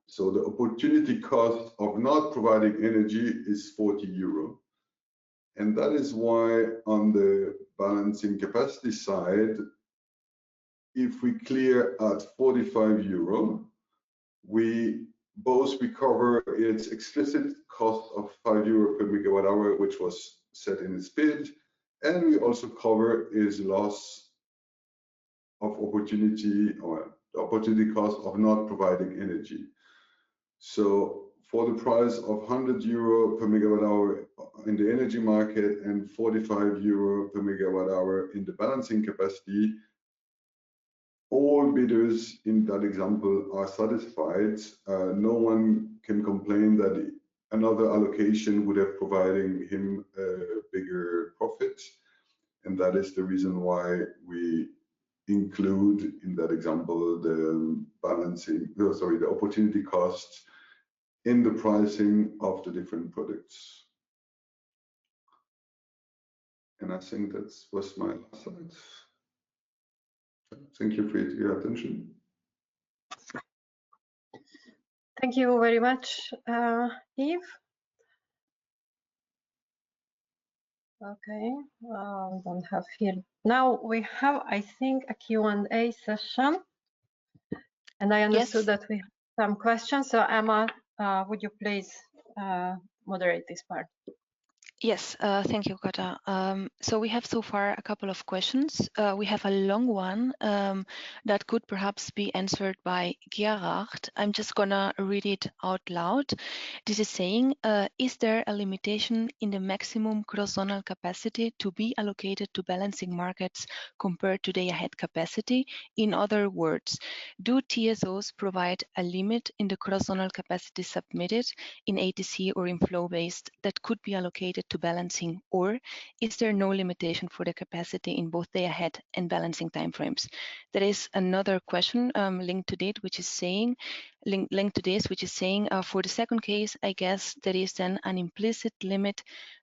So the opportunity cost of not providing energy is €40. And that is why on the balancing capacity side, if we clear at €45, we both recover its explicit cost of €5 per megawatt hour, which was set in its bid, and we also cover its loss of opportunity or the opportunity cost of not providing energy. So for the price of €100 per megawatt hour in the energy market and €45 per megawatt hour in the balancing capacity, all bidders in that example are satisfied. No one can complain that another allocation would have provided him a bigger profit. And that is the reason why we include in that example the the opportunity costs in the pricing of the different products. And I think that was my last slide. Thank you for your attention. Thank you very much, Yves. Okay, we don't have here. Now we have, I think, a Q&A session. And I understood that we some questions. So Emma, would you please moderate this part? Yes, thank you, Kata. So we have so far a couple of questions. We have a long one that could perhaps be answered by Gerhard. I'm just gonna read it out loud. This is saying, is there a limitation in the maximum cross-zonal capacity to be allocated to balancing markets compared to day-ahead capacity? In other words, do TSOs provide a limit in the cross-zonal capacity submitted in ATC or in flow-based that could be allocated to balancing, or is there no limitation for the capacity in both day ahead and balancing timeframes? There is another question linked to this, which is saying, for the second case, I guess there is then an implicit limit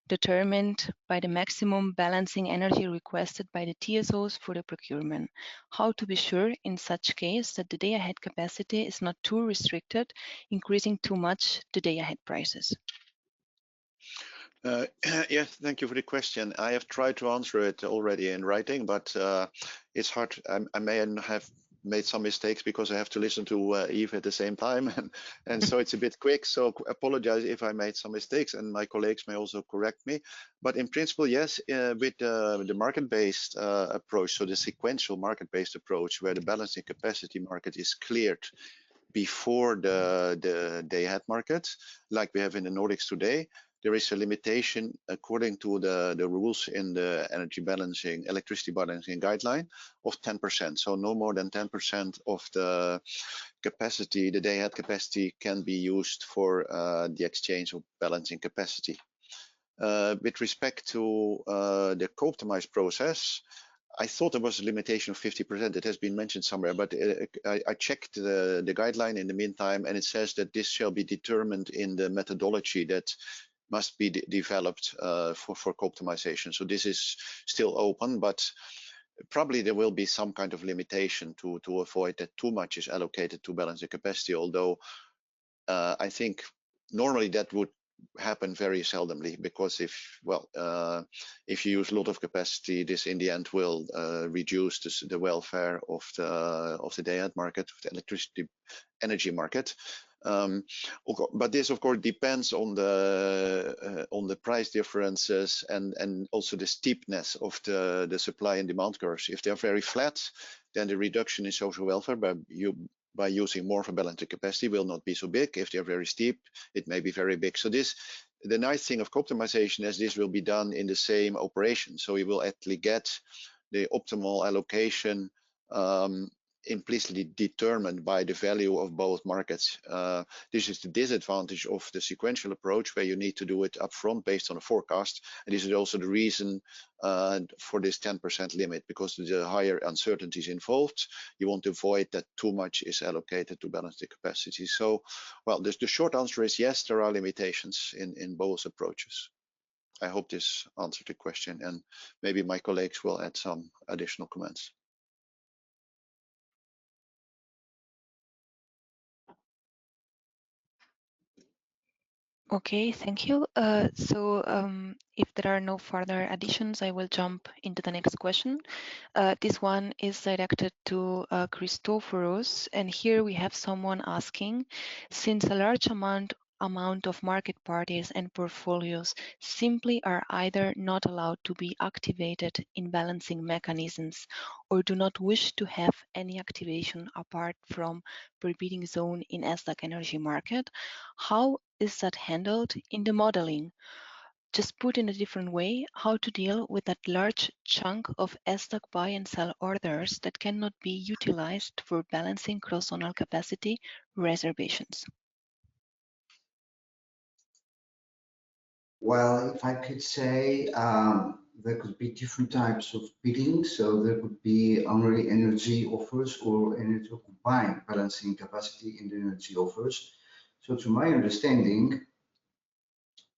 determined by the maximum balancing energy requested by the TSOs for the procurement. How to be sure in such case that the day ahead capacity is not too restricted, increasing too much the day ahead prices? Yes, thank you for the question. I have tried to answer it already in writing, but it's hard. I may have made some mistakes because I have to listen to Eve at the same time, and so it's a bit quick. So apologize if I made some mistakes, and my colleagues may also correct me. But in principle, yes, with the market-based approach, so the sequential market-based approach, where the balancing capacity market is cleared before the day-ahead market, like we have in the Nordics today, there is a limitation according to the rules in the electricity balancing guideline of 10%. So no more than 10% of the capacity, the day-ahead capacity, can be used for the exchange of balancing capacity. With respect to the co-optimized process, I thought there was a limitation of 50%. It has been mentioned somewhere, but I checked the guideline in the meantime, and it says that this shall be determined in the methodology that must be developed for co-optimization. So this is still open, but probably there will be some kind of limitation to avoid that too much is allocated to balancing capacity, although I think normally that would happen very seldomly, because if you use a lot of capacity, this in the end will reduce the welfare of the day-ahead market, of the electricity energy market. But this, of course, depends on the price differences and also the steepness of the supply and demand curves. If they are very flat, then the reduction in social welfare by using more for balancing capacity will not be so big. If they are very steep, it may be very big. So the nice thing of co-optimization is this will be done in the same operation. So we will actually get the optimal allocation implicitly determined by the value of both markets. This is the disadvantage of the sequential approach, where you need to do it upfront based on a forecast. And this is also the reason for this 10% limit, because the higher uncertainties involved, you want to avoid that too much is allocated to balance the capacity. So, well, the short answer is yes, there are limitations in both approaches. I hope this answered the question, and maybe my colleagues will add some additional comments. Okay, thank you. If there are no further additions, I will jump into the next question. This one is directed to Christoforos, and here we have someone asking, since a large amount of market parties and portfolios simply are either not allowed to be activated in balancing mechanisms or do not wish to have any activation apart from prohibiting zone in ESDAC energy market, how is that handled in the modeling? Just put in a different way, how to deal with that large chunk of ESDAC buy and sell orders that cannot be utilized for balancing cross-zonal capacity reservations? Well, if I could say, there could be different types of bidding. So there could be only energy offers or energy combined balancing capacity in the energy offers. So to my understanding,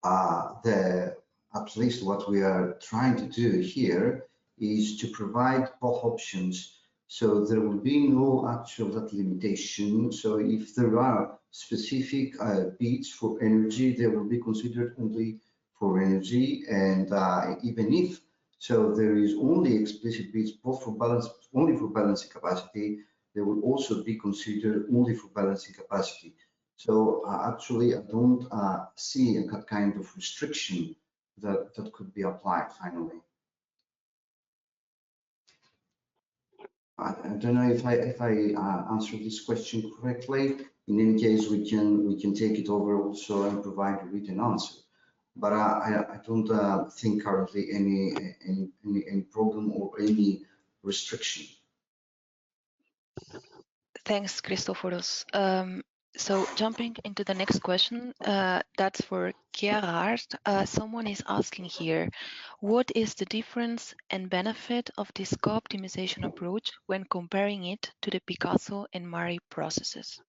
at least what we are trying to do here is to provide both options. So there will be no actual that limitation. So if there are specific bids for energy, they will be considered only for energy. And even if so there is only explicit bids both for balance, only for balancing capacity, they will also be considered only for balancing capacity. So actually, I don't see a kind of restriction that could be applied finally. I don't know if I answered this question correctly. In any case, we can take it over also and provide a written answer. But I don't think currently any problem or any restriction. Thanks, Christoforos. So jumping into the next question, that's for Gerard. Someone is asking here, what is the difference and benefit of this co-optimization approach when comparing it to the Picasso and MARI processes?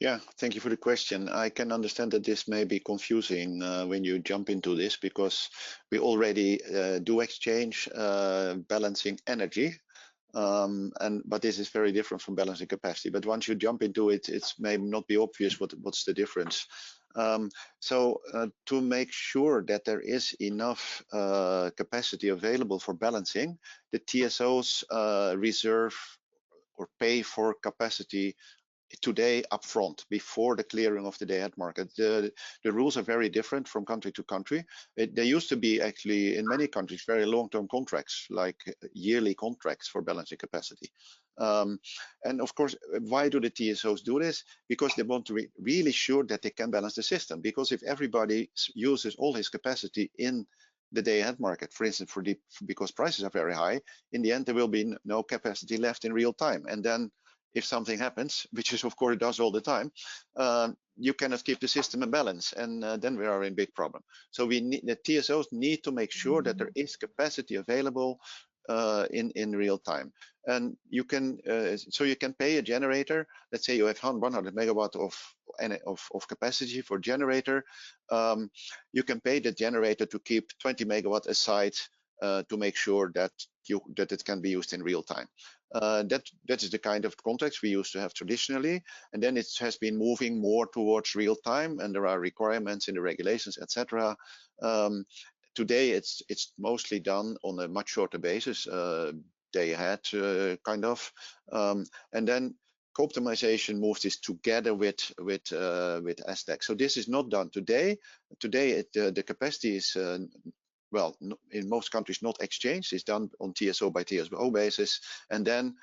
Yeah, thank you for the question. I can understand that this may be confusing when you jump into this, because we already do exchange balancing energy. But this is very different from balancing capacity. But once you jump into it, it may not be obvious what's the difference. So to make sure that there is enough capacity available for balancing, the TSOs reserve or pay for capacity today upfront before the clearing of the day-ahead market. The rules are very different from country to country. There used to be actually in many countries very long-term contracts, like yearly contracts for balancing capacity. And of course, why do the TSOs do this? Because they want to be really sure that they can balance the system. Because if everybody uses all his capacity in the day-ahead market, for instance, because prices are very high, in the end there will be no capacity left in real time. And then if something happens, which is of course it does all the time, you cannot keep the system in balance, and then we are in big problem. So the TSOs need to make sure that there is capacity available in real time. And you can so you can pay a generator. Let's say you have 100 megawatt of capacity for generator. You can pay the generator to keep 20 megawatt aside to make sure that it can be used in real time. That is the kind of contracts we used to have traditionally, and then it has been moving more towards real time, and there are requirements in the regulations, etc. Today, it's mostly done on a much shorter basis, day ahead, kind of, and then co-optimization moves this together with SDEC. So this is not done today. Today, the capacity is well, in most countries, not exchanged. It's done on TSO by TSO basis. And then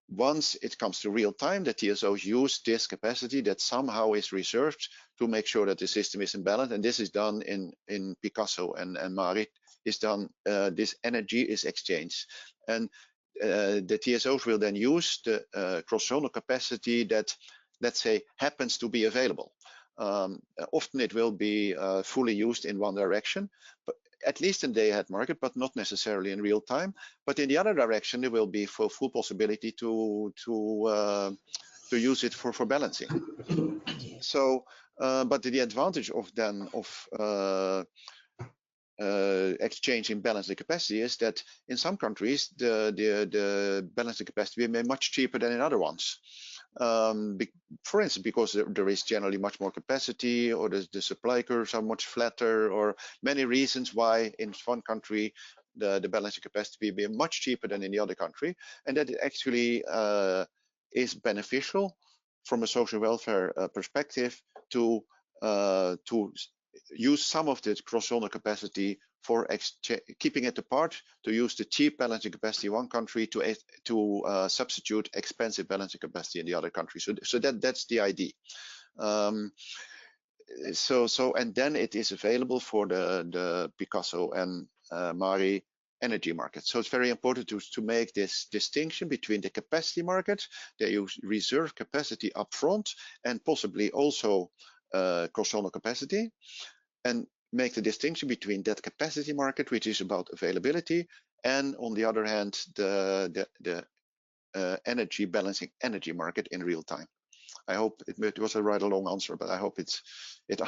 once it comes to real time, the TSOs use this capacity that somehow is reserved to make sure that the system is in balance. And this is done in Picasso and MARI is done, this energy is exchanged. And the TSOs will then use the cross-zonal capacity that, let's say, happens to be available. Often it will be fully used in one direction, but at least in day-ahead market, but not necessarily in real time. But in the other direction, there will be full possibility to use it for balancing. So, but the advantage of exchanging balancing capacity is that in some countries the balancing capacity will be much cheaper than in other ones. For instance, because there is generally much more capacity, or the supply curves are much flatter, or many reasons why in one country the balancing capacity will be much cheaper than in the other country, and that it actually is beneficial from a social welfare perspective to use some of the cross-zonal capacity for keeping it apart, to use the cheap balancing capacity in one country to substitute expensive balancing capacity in the other country. So that's the idea. And then it is available for the Picasso and MARI energy market. So it's very important to make this distinction between the capacity market, that you reserve capacity upfront, and possibly also cross-zonal capacity, and make the distinction between that capacity market, which is about availability, and on the other hand, the energy balancing energy market in real time. I hope it was a rather long answer, but I hope it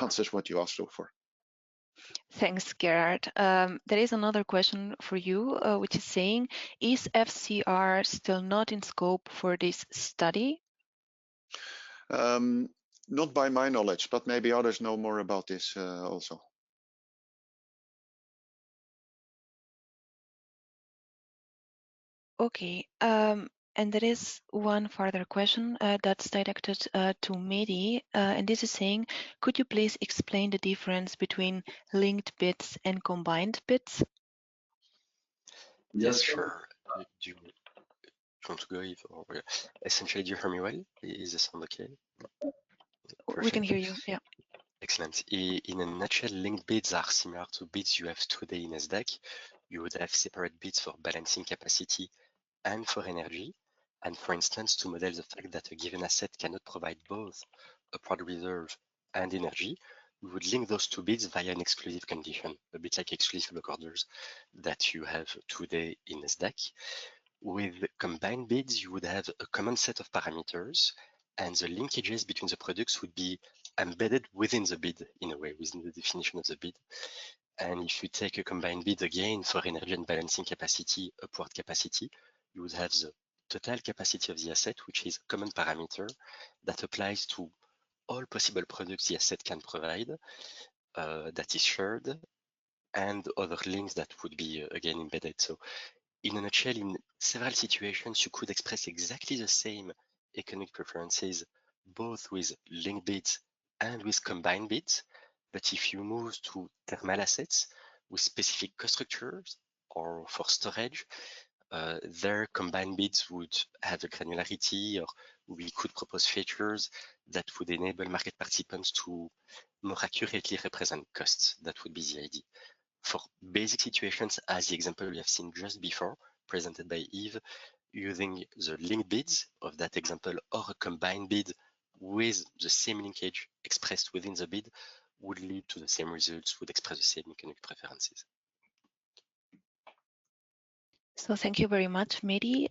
answers what you asked for. Thanks, Gerard. There is another question for you, which is saying, is FCR still not in scope for this study? Not by my knowledge, but maybe others know more about this also. Okay, And there is one further question that's directed to Mehdi, and this is saying, could you please explain the difference between linked bits and combined bits? Yes, sure. Do you want to go, Yves? Or, essentially, do you hear me well? Is the sound okay? Perfect. We can hear you, yeah. Excellent. In a nutshell, linked bits are similar to bits you have today in SDAC. You would have separate bits for balancing capacity and for energy. And for instance, to model the fact that a given asset cannot provide both a product reserve and energy, we would link those two bits via an exclusive condition, a bit like exclusive block orders that you have today in SDAC. With combined bids, you would have a common set of parameters, and the linkages between the products would be embedded within the bid in a way, within the definition of the bid. And if you take a combined bid again for energy and balancing capacity, upward capacity, you would have the total capacity of the asset, which is a common parameter that applies to all possible products the asset can provide, that is shared, and other links that would be again embedded. So in a nutshell, in several situations, you could express exactly the same economic preferences, both with linked bids and with combined bids. But if you move to thermal assets with specific cost structures or for storage, their combined bids would have a granularity, or we could propose features that would enable market participants to more accurately represent costs. That would be the idea. For basic situations, as the example we have seen just before, presented by Yves, using the linked bids of that example or a combined bid with the same linkage expressed within the bid would lead to the same results, would express the same economic preferences. So thank you very much, Mehdi.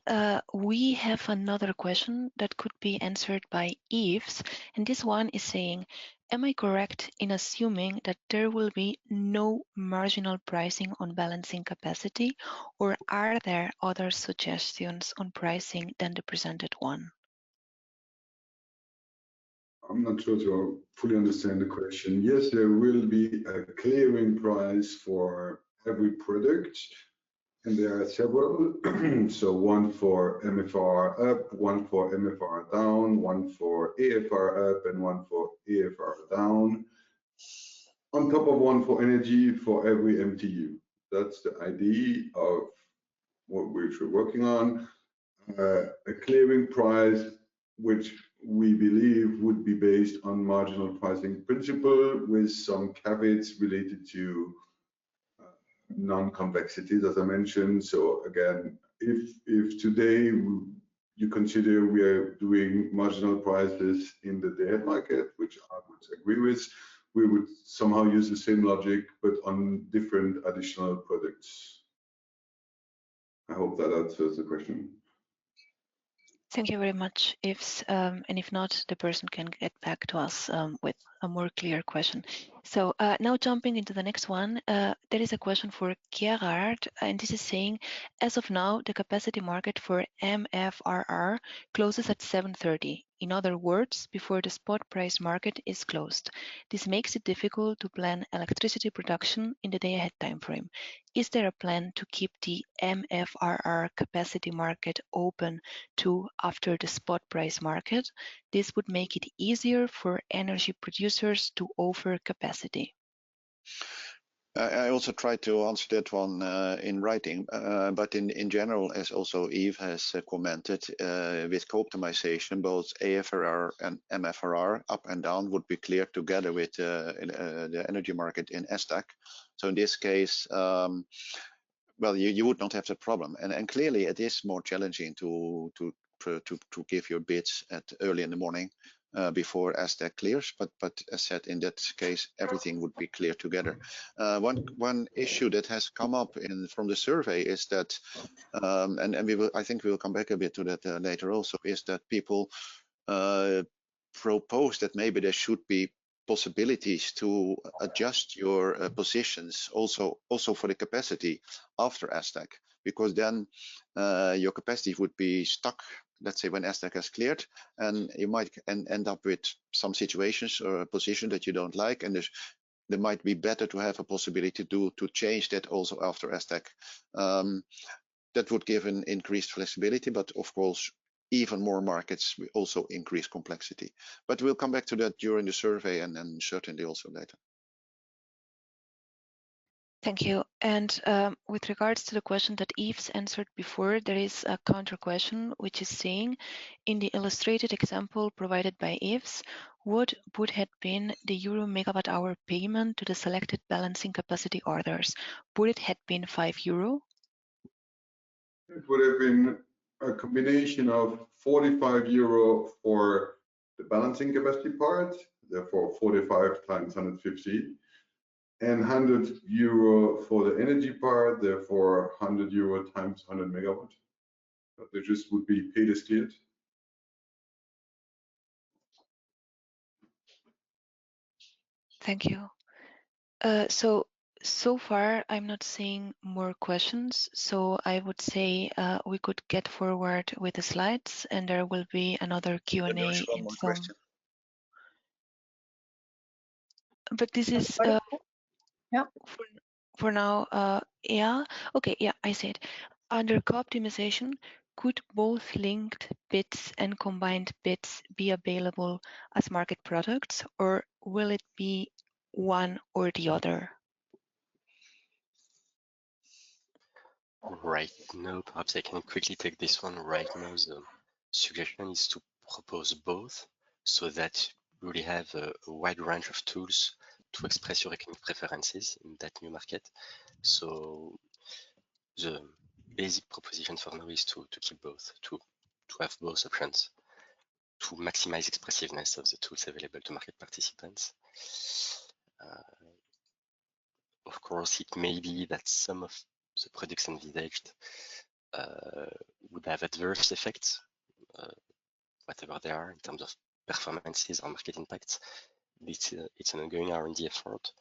We have another question that could be answered by Yves, and this one is saying, am I correct in assuming that there will be no marginal pricing on balancing capacity, or are there other suggestions on pricing than the presented one? I'm not sure to fully understand the question. Yes, there will be a clearing price for every product, and there are several. So one for MFR up, one for MFR down, one for AFR up, and one for AFR down. On top of one for energy for every MTU. That's the idea of what we're working on. A clearing price, which we believe would be based on marginal pricing principle with some caveats related to non-convexities, as I mentioned. So again, if today you consider we are doing marginal prices in the day-ahead market, which I would agree with, we would somehow use the same logic, but on different additional products. I hope that answers the question. Thank you very much, Yves. And if not, the person can get back to us with a more clear question. So now jumping into the next one, there is a question for Gerard, and this is saying, as of now, the capacity market for MFRR closes at 7:30. In other words, before the spot price market is closed. This makes it difficult to plan electricity production in the day-ahead timeframe. Is there a plan to keep the MFRR capacity market open to after the spot price market? This would make it easier for energy producers to offer capacity. I also tried to answer that one in writing, but in general, as also Yves has commented, with co-optimization, both AFRR and MFRR up and down would be cleared together with the energy market in SDAC. So in this case, well, you would not have the problem, and clearly it is more challenging to give your bids at early in the morning before SDAC clears, but as said, in that case, everything would be cleared together. One issue that has come up from the survey is that, and I think we will come back a bit to that later also, is that people propose that maybe there should be possibilities to adjust your positions also for the capacity after SDAC, because then your capacity would be stuck, let's say, when SDAC has cleared, and you might end up with some situations or a position that you don't like, and there might be better to have a possibility to change that also after SDAC. That would give an increased flexibility, but of course, even more markets will also increase complexity. But we'll come back to that during the survey and then certainly also later. Thank you. And with regards to the question that Yves answered before, there is a counter question which is saying, in the illustrated example provided by Yves, what would have been the euro megawatt hour payment to the selected balancing capacity orders? Would it have been €5? It would have been a combination of €45 for the balancing capacity part, therefore 45 times 150, and €100 for the energy part, therefore €100 times 100 megawatt. They just would be paid as cleared. Thank you. So far, I'm not seeing more questions. So I would say we could get forward with the slides, and there will be another Q&A in some. Question. But this is Yeah. for now. Yeah. Okay. Yeah, I said under co-optimization, could both linked bits and combined bits be available as market products, or will it be one or the other? Right now, perhaps I can quickly take this one. Right now, the suggestion is to propose both so that you really have a wide range of tools to express your economic preferences in that new market. So the basic proposition for now is to keep both, to have both options, to maximize expressiveness of the tools available to market participants. Of course, it may be that some of the products envisaged would have adverse effects, whatever they are, in terms of performances or market impacts. It's an ongoing R&D effort,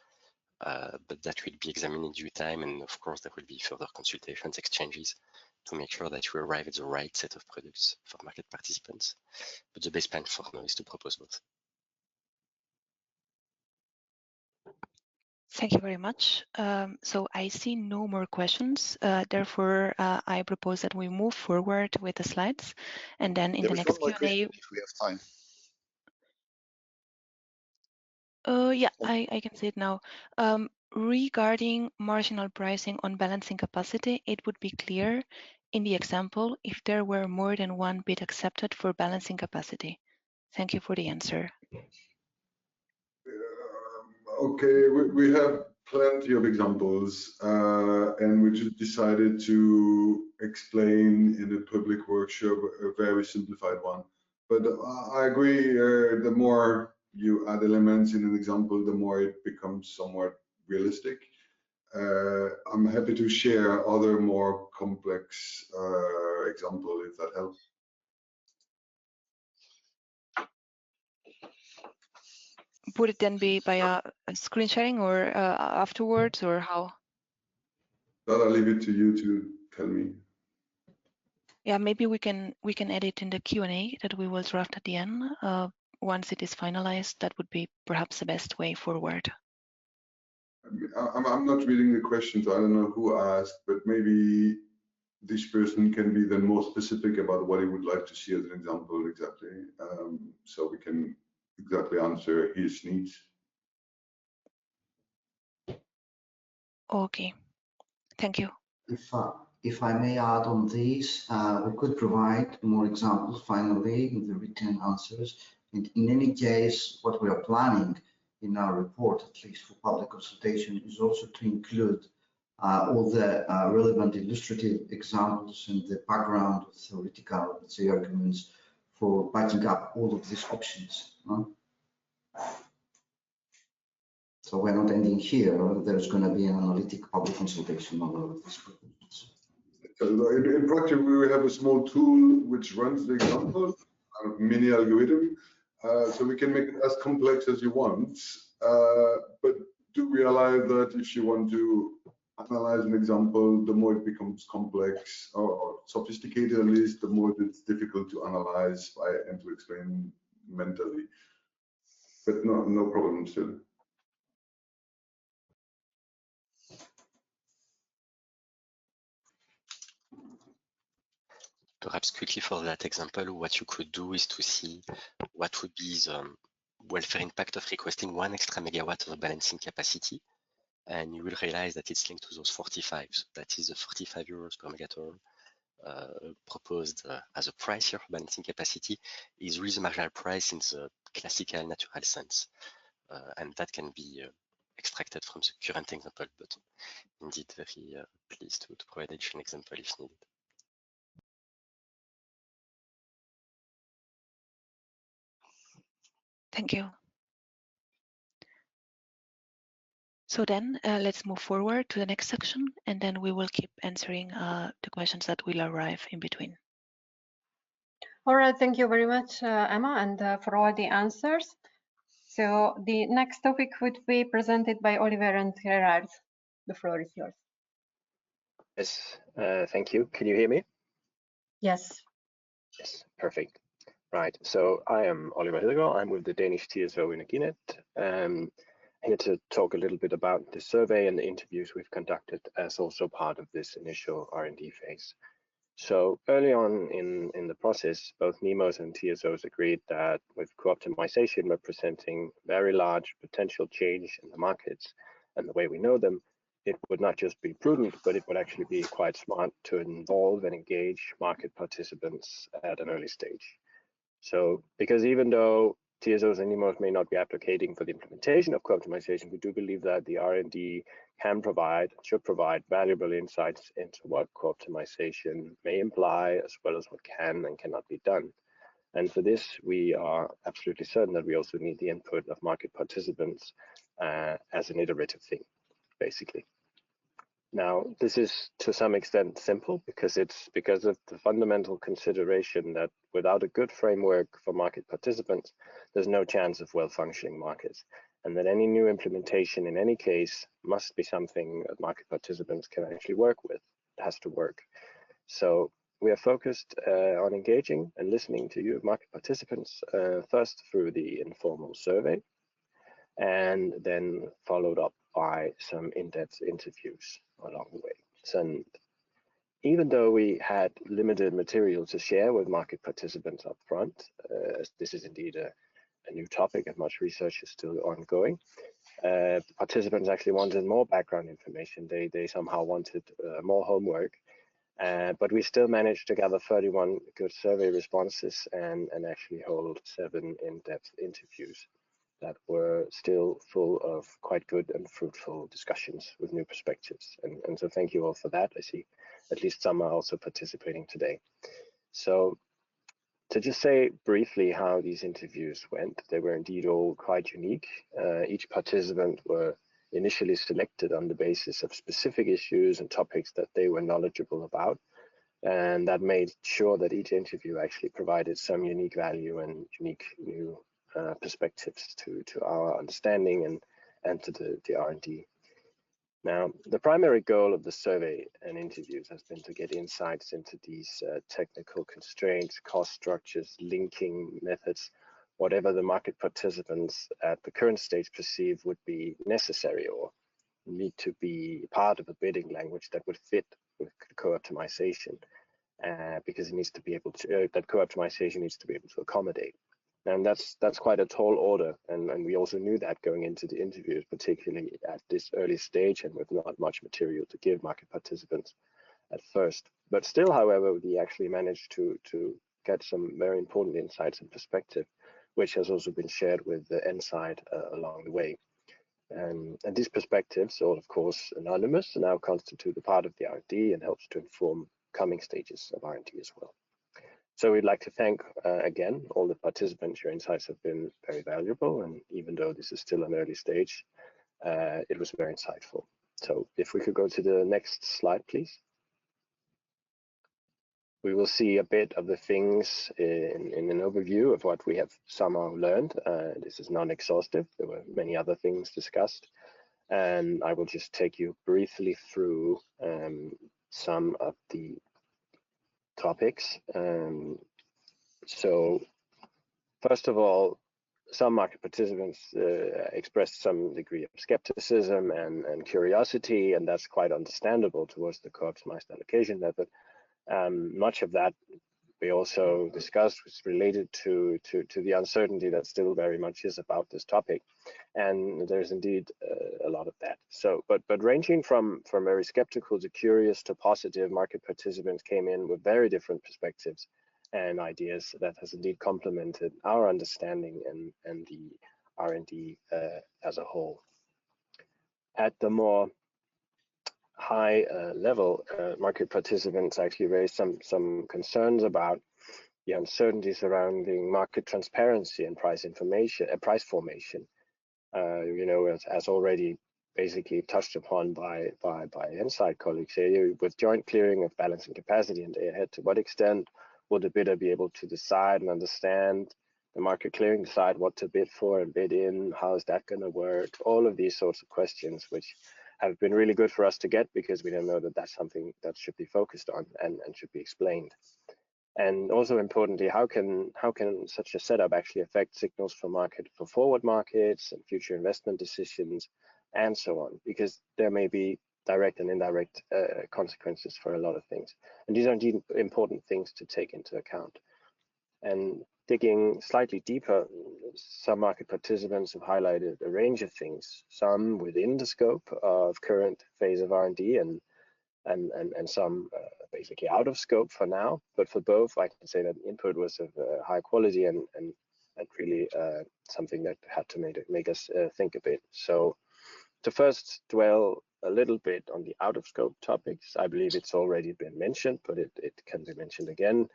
but that will be examined in due time. And of course, there will be further consultations, exchanges to make sure that we arrive at the right set of products for market participants. But the base plan for now is to propose both. Thank you very much. So I see no more questions. Therefore, I propose that we move forward with the slides, and then in the next Q&A. If we have time. Yeah, I can say it now. Regarding marginal pricing on balancing capacity, it would be clear in the example if there were more than one bid accepted for balancing capacity. Thank you for the answer. Okay, we have plenty of examples, and we just decided to explain in a public workshop a very simplified one. But I agree, the more you add elements in an example, the more it becomes somewhat realistic. I'm happy to share other more complex example if that helps. Would it then be by a screen sharing or afterwards, or how? That I'll leave it to you to tell me. Yeah, maybe we can edit in the Q&A that we will draft at the end. Once it is finalized, that would be perhaps the best way forward. I'm not reading the question, so I don't know who asked, but maybe this person can be then more specific about what he would like to see as an example exactly, so we can exactly answer his needs. Okay, thank you. If I may add on these, we could provide more examples finally in the written answers. And in any case, what we are planning in our report, at least for public consultation, is also to include all the relevant illustrative examples and the background of theoretical, let's say, arguments for backing up all of these options. So we're not ending here. There's going to be an analytic public consultation on all of these proposals. So in practice, we have a small tool which runs the example, a mini algorithm, so we can make it as complex as you want. But do realize that if you want to analyze an example, the more it becomes complex or sophisticated, at least, the more it's difficult to analyze and to explain mentally. But no problem still. perhaps quickly for that example, what you could do is to see what would be the welfare impact of requesting 1 extra megawatt of balancing capacity. And you will realize that it's linked to those 45. So that is the 45 euros per megawatt proposed as a price here for balancing capacity is really the marginal price in the classical natural sense. And that can be extracted from the current example, but indeed very pleased to provide additional example if needed. Thank you. So then let's move forward to the next section, and then we will keep answering the questions that will arrive in between. All right, thank you very much, Emma, and for all the answers. So the next topic would be presented by Oliver and Gerard. The floor is yours. Yes, thank you. Can you hear me? Yes. Yes, perfect. Right, so I am Oliver Hedegaard. I'm with the Danish TSO Energinet. Here to talk a little bit about the survey and the interviews we've conducted as also part of this initial R&D phase. So early on in the process, both NEMOs and TSOs agreed that with co-optimization representing very large potential change in the markets and the way we know them, it would not just be prudent, but it would actually be quite smart to involve and engage market participants at an early stage. So, because even though TSOs and NEMOs may not be advocating for the implementation of co-optimization, we do believe that the R&D can provide, should provide valuable insights into what co-optimization may imply, as well as what can and cannot be done. And for this, we are absolutely certain that we also need the input of market participants as an iterative thing, basically. Now, this is to some extent simple because it's because of the fundamental consideration that without a good framework for market participants, there's no chance of well-functioning markets, and that any new implementation in any case must be something that market participants can actually work with. It has to work. So we are focused on engaging and listening to you, market participants, first through the informal survey, and then followed up by some in-depth interviews along the way. So even though we had limited material to share with market participants up front, this is indeed a new topic and much research is still ongoing, participants actually wanted more background information. They somehow wanted more homework, but we still managed to gather 31 good survey responses and actually hold 7 in-depth interviews that were still full of quite good and fruitful discussions with new perspectives. And so thank you all for that. I see at least some are also participating today. So to just say briefly how these interviews went, they were indeed all quite unique. Each participant were initially selected on the basis of specific issues and topics that they were knowledgeable about. And that made sure that each interview actually provided some unique value and unique new perspectives to our understanding and to the R&D. Now, the primary goal of the survey and interviews has been to get insights into these technical constraints, cost structures, linking methods, whatever the market participants at the current stage perceive would be necessary or need to be part of a bidding language that would fit with co-optimization, because it needs to be able to, that co-optimization needs to be able to accommodate. And that's quite a tall order, and we also knew that going into the interviews, particularly at this early stage and with not much material to give market participants at first. But still, however, we actually managed to get some very important insights and perspective, which has also been shared with the end side along the way. And these perspectives, all of course anonymous, now constitute a part of the R&D and helps to inform coming stages of R&D as well. So we'd like to thank again all the participants. Your insights have been very valuable, and even though this is still an early stage, it was very insightful. So if we could go to the next slide, please. We will see a bit of the things in an overview of what we have somehow learned. This is non-exhaustive. There were many other things discussed, and I will just take you briefly through some of the topics. So first of all, some market participants expressed some degree of skepticism and curiosity, and that's quite understandable towards the co-optimized allocation method. Much of that we also discussed was related to the uncertainty that still very much is about this topic, and there's indeed a lot of that. So, but ranging from very skeptical to curious to positive, market participants came in with very different perspectives and ideas that has indeed complemented our understanding and the R&D as a whole. At the more high level, market participants actually raised some concerns about the uncertainty surrounding market transparency and price information, price formation. You know, as already basically touched upon by Insight colleagues here, with joint clearing of balancing capacity and day ahead, to what extent will the bidder be able to decide and understand the market clearing, decide what to bid for and bid in? How is that going to work? All of these sorts of questions, which have been really good for us to get, because we don't know that that's something that should be focused on and should be explained. And also importantly, how can such a setup actually affect signals for forward markets and future investment decisions and so on? Because there may be direct and indirect consequences for a lot of things. And these are indeed important things to take into account. And digging slightly deeper, some market participants have highlighted a range of things, some within the scope of current phase of R&D and some basically out of scope for now. But for both, I can say that input was of high quality and really something that had to make us think a bit. So to first dwell a little bit on the out of scope topics, I believe it's already been mentioned, but it can be mentioned again.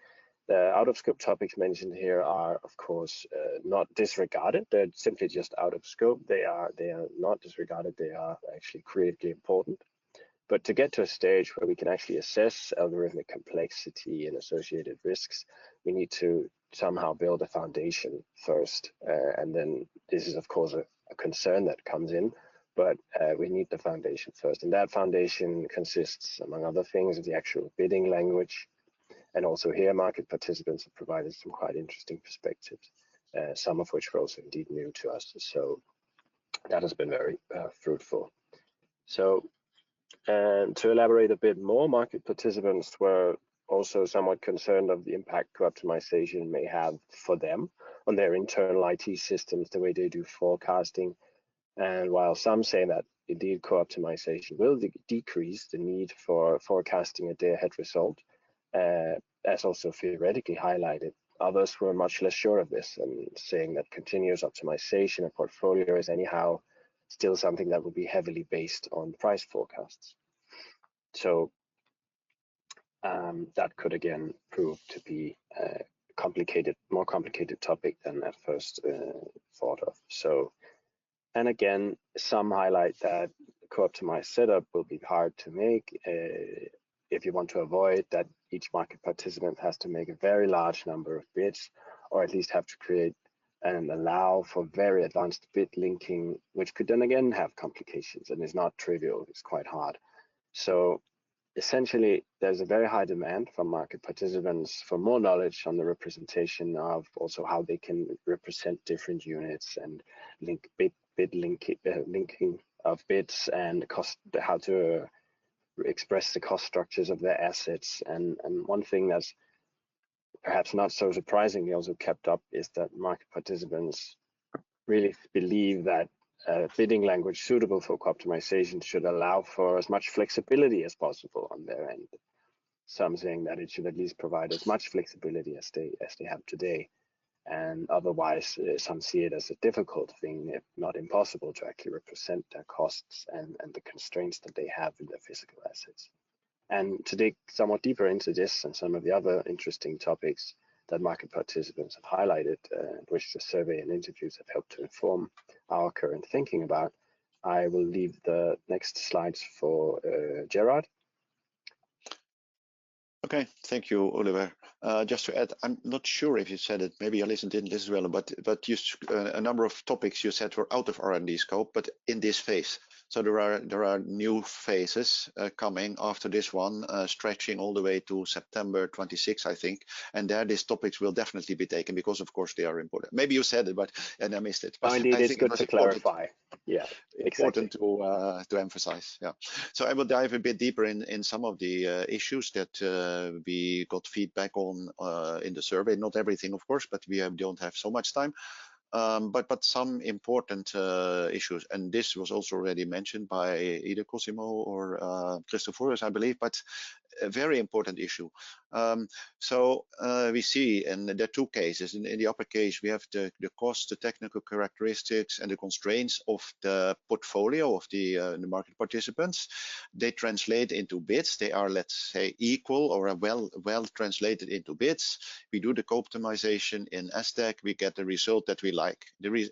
The out of scope topics mentioned here are, of course, not disregarded. They're simply just out of scope. They are not disregarded. They are actually critically important. But to get to a stage where we can actually assess algorithmic complexity and associated risks, we need to somehow build a foundation first. And then this is, of course, a concern that comes in, but we need the foundation first. And that foundation consists, among other things, of the actual bidding language. And also here, market participants have provided some quite interesting perspectives, some of which were also indeed new to us. So that has been very fruitful. So, and to elaborate a bit more, market participants were also somewhat concerned of the impact co-optimization may have for them on their internal IT systems, the way they do forecasting. And while some say that indeed co-optimization will decrease the need for forecasting a day-ahead result, as also theoretically highlighted, others were much less sure of this and saying that continuous optimization of portfolio is anyhow still something that will be heavily based on price forecasts. So that could again prove to be a more complicated topic than at first thought of. So, and again, some highlight that co-optimized setup will be hard to make if you want to avoid that each market participant has to make a very large number of bids, or at least have to create and allow for very advanced bid linking, which could then again have complications and is not trivial, it's quite hard. So essentially, there's a very high demand from market participants for more knowledge on the representation of also how they can represent different units and link linking of bids and cost, how to express the cost structures of their assets. And one thing that's perhaps not so surprisingly also kept up is that market participants really believe that bidding language suitable for co-optimization should allow for as much flexibility as possible on their end. Some saying that it should at least provide as much flexibility as they have today. And otherwise, some see it as a difficult thing, if not impossible, to actually represent their costs and the constraints that they have in their physical assets. And to dig somewhat deeper into this and some of the other interesting topics that market participants have highlighted, which the survey and interviews have helped to inform our current thinking about, I will leave the next slides for Gerard. Okay, thank you, Oliver. Just to add, I'm not sure if you said it, maybe I didn't listen as well, but you, a number of topics you said were out of R&D scope, but in this phase. So there are new phases coming after this one, stretching all the way to September 26, I think. And there, these topics will definitely be taken because, of course, they are important. Maybe you said it, and I missed it. But indeed, it's good to clarify. Yeah, exactly. important to emphasize. Yeah. So I will dive a bit deeper in some of the issues that we got feedback on in the survey. Not everything, of course, but we don't have so much time. But some important issues, and this was also already mentioned by either Cosimo or Christophorus, I believe, but a very important issue. So we see, and there are two cases. In the upper case, we have the cost, the technical characteristics, and the constraints of the portfolio of the market participants. They translate into bits. They are, let's say, equal or well translated into bits. We do the co-optimization in SDAC. We get the result that we like.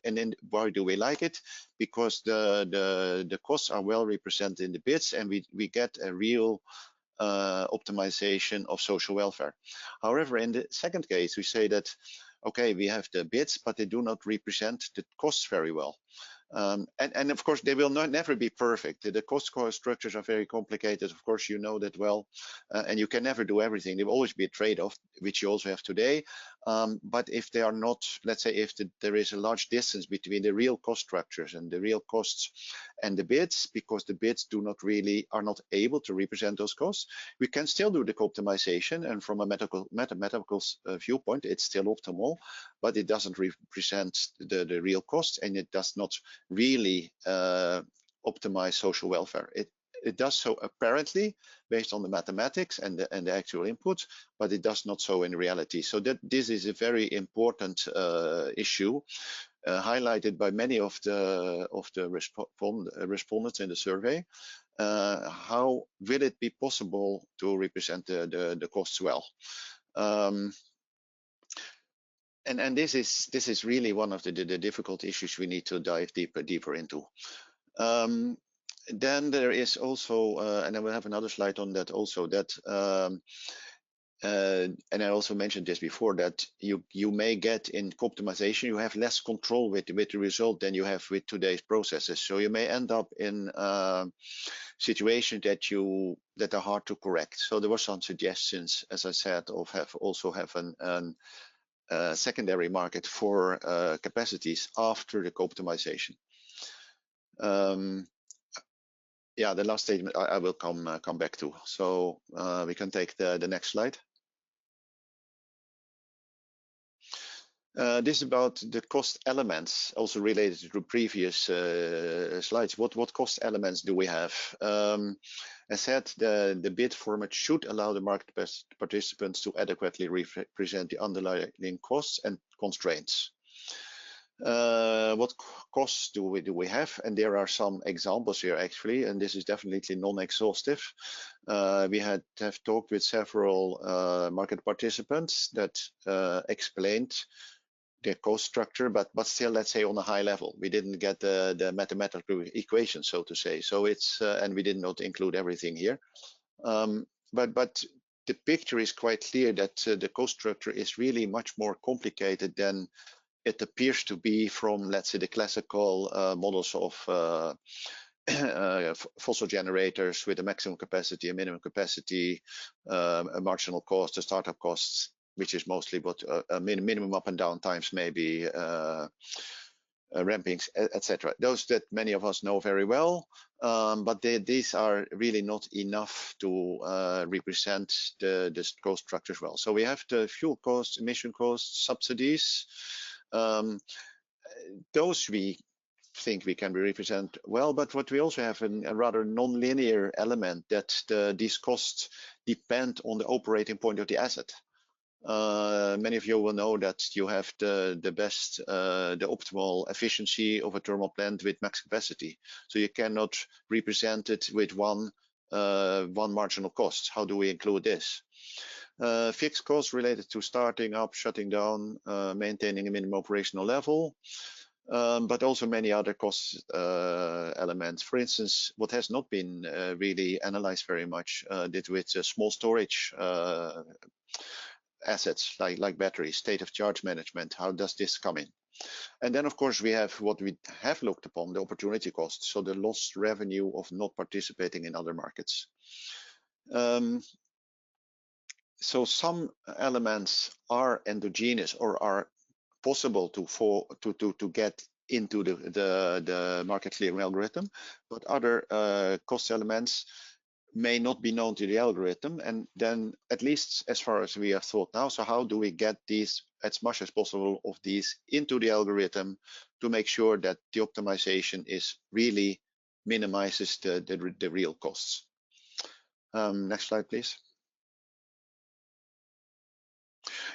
And then why do we like it? Because the costs are well represented in the bits, and we get a real optimization of social welfare. However, in the second case, we say that, okay, we have the bits, but they do not represent the costs very well. And of course, they will never be perfect. The cost structures are very complicated. Of course, you know that well, and you can never do everything. There will always be a trade-off, which you also have today. But if they are not, let's say, if there is a large distance between the real cost structures and the real costs and the bids, because the bids are not able to represent those costs, we can still do the co-optimization. And from a mathematical viewpoint, it's still optimal, but it doesn't represent the real costs, and it does not really optimize social welfare. It does so apparently based on the mathematics and the actual inputs, but it does not so in reality. So this is a very important issue highlighted by many of the respondents in the survey. How will it be possible to represent the costs well? And this is really one of the difficult issues we need to dive deeper into. Then there is also, and I will have another slide on that also, that and I also mentioned this before, that you may get in co-optimization, you have less control with the result than you have with today's processes. So you may end up in situations that are hard to correct. So there were some suggestions, as I said, of also have an secondary market for capacities after the co-optimization. Yeah, the last statement I will come back to. So we can take the next slide. This is about the cost elements, also related to the previous slides. What cost elements do we have? As said, the bid format should allow the market participants to adequately represent the underlying costs and constraints. What costs do we have? And there are some examples here actually, and this is definitely non-exhaustive. We have talked with several market participants that explained the cost structure, but still, let's say, on a high level. We didn't get the mathematical equation, so to say. So it's and we did not include everything here. But the picture is quite clear that the cost structure is really much more complicated than it appears to be from, let's say, the classical models of fossil generators with a maximum capacity, a minimum capacity, a marginal cost, a startup costs, which is mostly what a minimum up and down times, maybe rampings, etc. Those that many of us know very well, but these are really not enough to represent the cost structures well. So we have the fuel costs, emission costs, subsidies. Those we think we can represent well, but what we also have a rather non-linear element that these costs depend on the operating point of the asset. Many of you will know that you have the optimal efficiency of a thermal plant with max capacity. So you cannot represent it with one marginal cost. How do we include this? Fixed costs related to starting up, shutting down, maintaining a minimum operational level, but also many other cost elements. For instance, what has not been really analyzed very much did with small storage assets like batteries, state of charge management. How does this come in? And then, of course, we have what we have looked upon, the opportunity costs, so the lost revenue of not participating in other markets. So some elements are endogenous or are possible to get into the market clearing algorithm, but other cost elements may not be known to the algorithm, and then at least as far as we have thought now, so how do we get these, as much as possible of these, into the algorithm to make sure that the optimization is really minimizes the real costs. Next slide, please.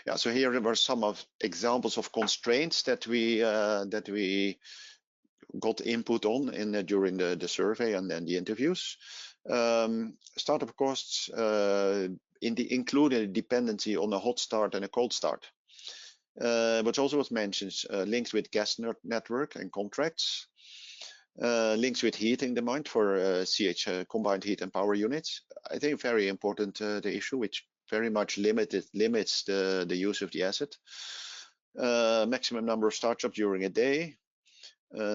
Yeah, so here were some of examples of constraints that we got input on during the survey and then the interviews. Startup costs include a dependency on a hot start and a cold start. But also was mentioned links with gas network and contracts, links with heating demand for combined heat and power units. I think very important the issue, which very much limits the use of the asset. Maximum number of startups during a day.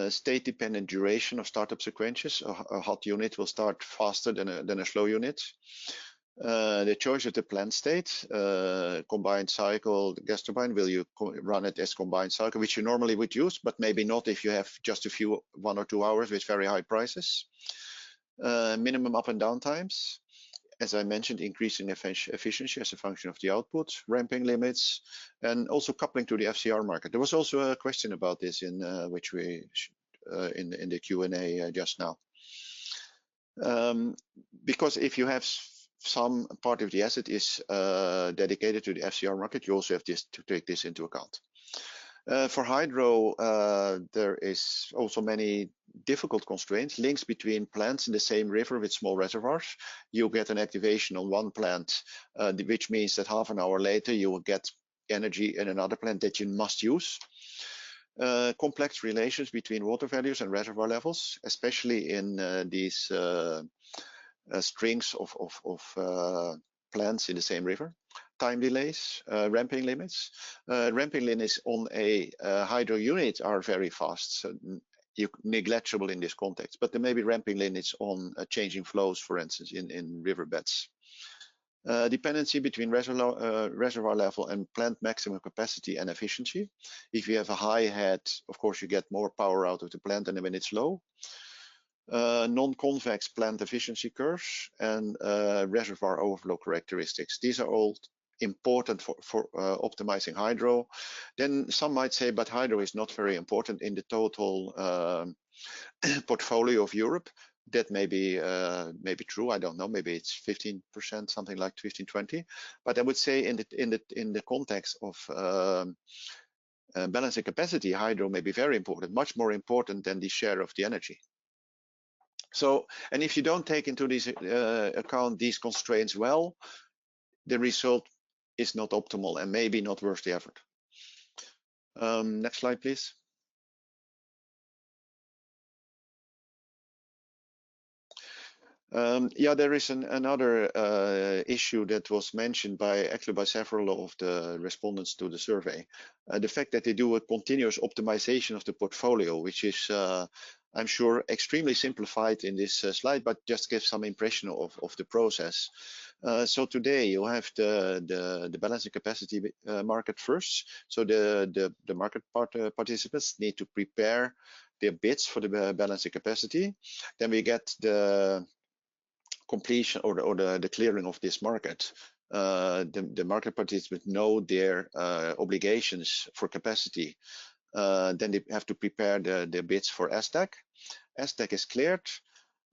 State-dependent duration of startup sequences. A hot unit will start faster than a slow unit. The choice of the plant state, combined cycle, the gas turbine, will you run it as combined cycle, which you normally would use, but maybe not if you have just a few 1 or 2 hours with very high prices. Minimum up and down times. As I mentioned, increasing efficiency as a function of the output, ramping limits, and also coupling to the FCR market. There was also a question about this in which we in the Q&A just now. Because if you have some part of the asset is dedicated to the FCR market, you also have to take this into account. For hydro, there is also many difficult constraints, links between plants in the same river with small reservoirs. You get an activation on one plant, which means that half an hour later you will get energy in another plant that you must use. Complex relations between water values and reservoir levels, especially in these strings of plants in the same river. Time delays, ramping limits. Ramping limits on a hydro unit are very fast, so negligible in this context, but there may be ramping limits on changing flows, for instance, in riverbeds. Dependency between reservoir level and plant maximum capacity and efficiency. If you have a high head, of course, you get more power out of the plant than when it's low. Non-convex plant efficiency curves and reservoir overflow characteristics. These are all important for optimizing hydro. Then some might say, but hydro is not very important in the total portfolio of Europe. That may be true. I don't know. Maybe it's 15%, something like 15-20. But I would say in the context of balancing capacity, hydro may be very important, much more important than the share of the energy. So, and if you don't take into this account these constraints well, the result is not optimal and maybe not worth the effort. Next slide, please. Yeah, there is another issue that was mentioned actually by several of the respondents to the survey. The fact that they do a continuous optimization of the portfolio, which is, I'm sure, extremely simplified in this slide, but just gives some impression of the process. So today you have the balancing capacity market first. So the market participants need to prepare their bids for the balancing capacity. Then we get the completion or the clearing of this market. The market participants know their obligations for capacity. Then they have to prepare the bids for SDAC. SDAC is cleared.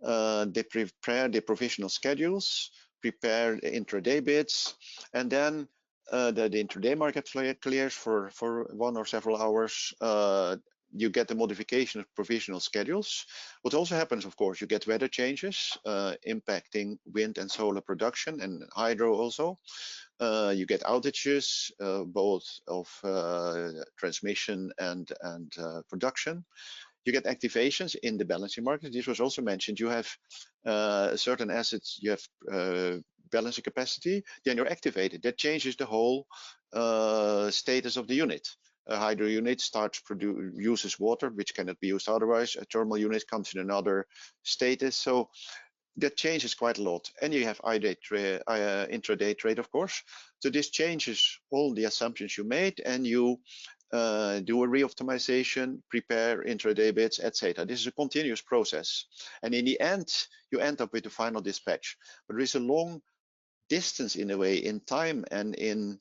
They prepare the provisional schedules, prepare intraday bids, and then the intraday market clears for 1 or several hours. You get the modification of provisional schedules. What also happens, of course, you get weather changes impacting wind and solar production and hydro also. You get outages, both of transmission and production. You get activations in the balancing market. This was also mentioned. You have certain assets, you have balancing capacity, then you're activated. That changes the whole status of the unit. A hydro unit uses water, which cannot be used otherwise. A thermal unit comes in another status. So that changes quite a lot. And you have intraday trade, of course. So this changes all the assumptions you made, and you do a re-optimization, prepare intraday bids, etc. This is a continuous process. And in the end, you end up with the final dispatch. But there is a long distance in a way in time and in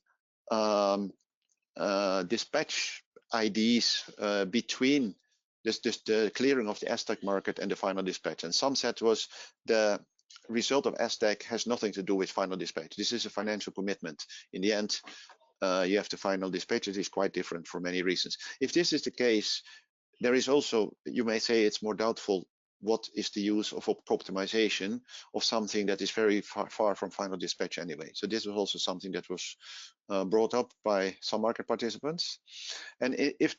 dispatch IDs between the clearing of the STAC market and the final dispatch. And some said was the result of STAC has nothing to do with final dispatch. This is a financial commitment. In the end, you have the final dispatch. It is quite different for many reasons. If this is the case, there is also, you may say it's more doubtful what is the use of optimization of something that is very far from final dispatch anyway. So this was also something that was brought up by some market participants. And if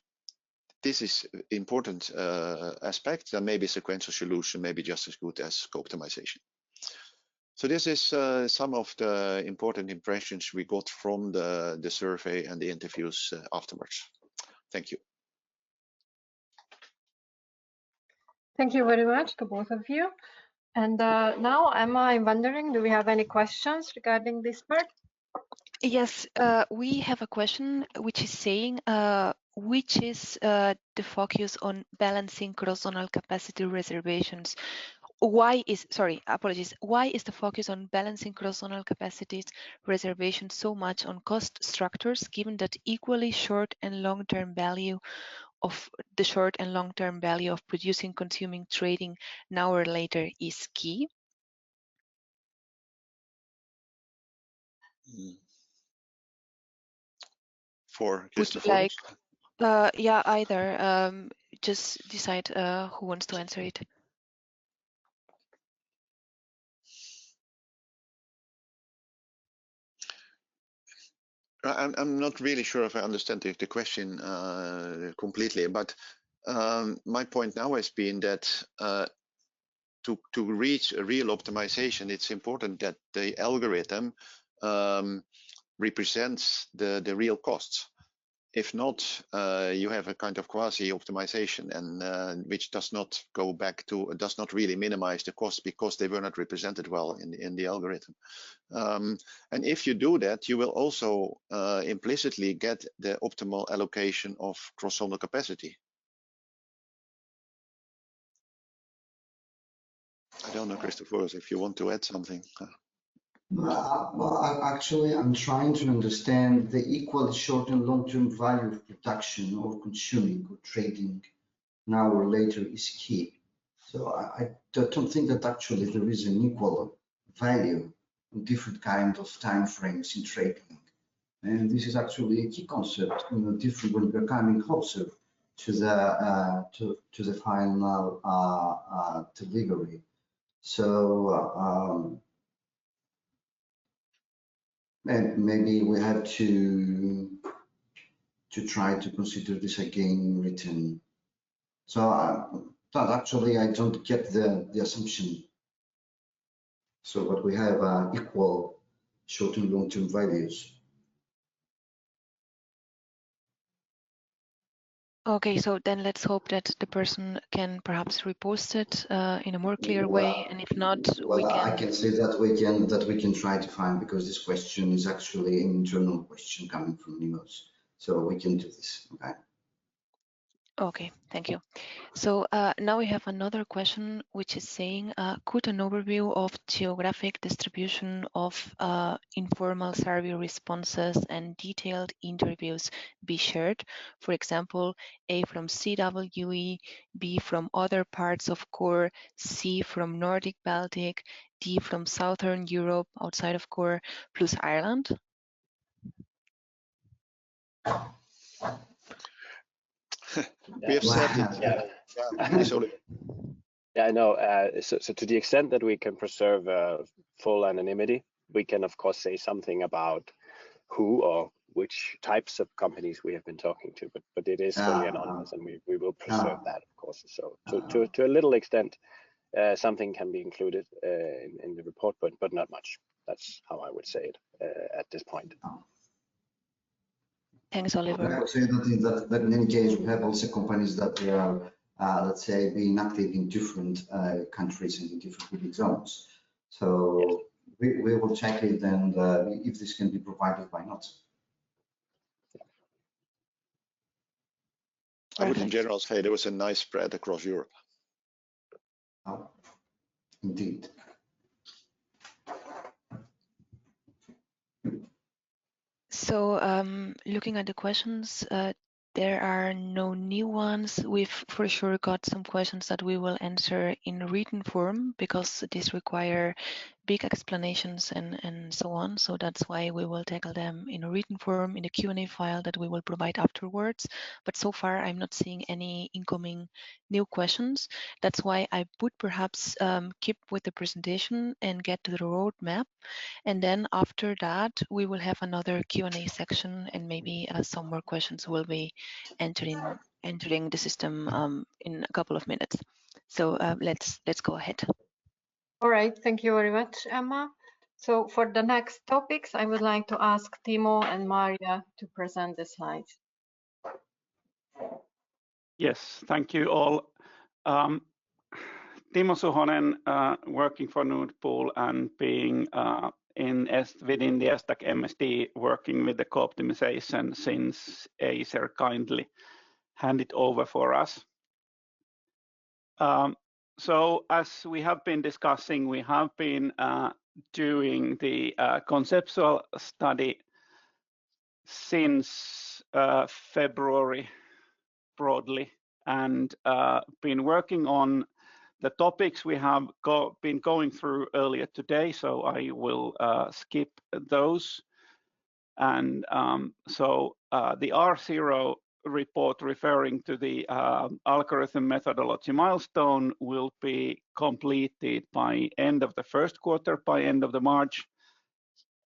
this is important aspect, then maybe sequential solution may be just as good as co-optimization. So this is some of the important impressions we got from the survey and the interviews afterwards. Thank you. Thank you very much to both of you. And now, Emma, I'm wondering, do we have any questions regarding this part? Yes, we have a question which is saying, which is the focus on balancing cross-zonal capacity reservations? Why is, sorry, apologies, why is the focus on balancing cross-zonal capacities reservations so much on cost structures, given that equally short and long-term value of the short and long-term value of producing, consuming, trading now or later is key? For Would you like, yeah, either. Just decide who wants to answer it. I'm not really sure if I understand the question completely, but my point now has been that to reach a real optimization, it's important that the algorithm represents the real costs. If not, you have a kind of quasi-optimization, and which does not go back to, does not really minimize the costs because they were not represented well in the algorithm. And if you do that, you will also implicitly get the optimal allocation of cross-zonal capacity. I don't know, Christopher, if you want to add something. Well, actually, I'm trying to understand the equal short and long-term value of production or consuming or trading now or later is key. So I don't think that actually there is an equal value in different kind of time frames in trading. And this is actually a key concept, different when we're coming closer to the final delivery. So and maybe we have to try to consider this again in written. So but actually I don't get the assumption. So what we have equal short and long-term values. Okay, so then let's hope that the person can perhaps repost it in a more clear way, and if not, we can. I can say that we can try to find, because this question is actually an internal question coming from Nimos, so we can do this. Okay. Okay, thank you. So now we have another question, which is saying, could an overview of geographic distribution of informal survey responses and detailed interviews be shared? For example, A from CWE, B from other parts of core, C from Nordic Baltic, D from Southern Europe outside of core, plus Ireland? We have said it. Yeah, I know. So to the extent that we can preserve full anonymity, we can of course say something about who or which types of companies we have been talking to, but it is fully anonymous, and we will preserve that, of course. So to a little extent, something can be included in the report, but not much. That's how I would say it at this point. Thanks, Oliver. I would say that in any case, we have also companies that they are, let's say, being active in different countries and in different bidding zones. So we will check it, and if this can be provided, why not? I would in general say there was a nice spread across Europe. Oh, indeed. So looking at the questions, there are no new ones. We've for sure got some questions that we will answer in written form because these require big explanations and so on. So that's why we will tackle them in a written form in the Q&A file that we will provide afterwards. But so far, I'm not seeing any incoming new questions. That's why I would perhaps keep with the presentation and get to the roadmap. And then after that, we will have another Q&A section and maybe some more questions will be entering the system in a couple of minutes. So let's go ahead. All right, thank you very much, Emma. So for the next topics, I would like to ask Timo and Maria to present the slides. Yes, thank you all. Timo Suhonen, working for Nord Pool and being within the ESDAC MSD, working with the co-optimization since Acer kindly handed over for us. So as we have been discussing, we have been doing the conceptual study since February broadly, and been working on the topics we have been going through earlier today, so I will skip those. And so the R0 report referring to the algorithm methodology milestone will be completed by end of the first quarter, by end of the March.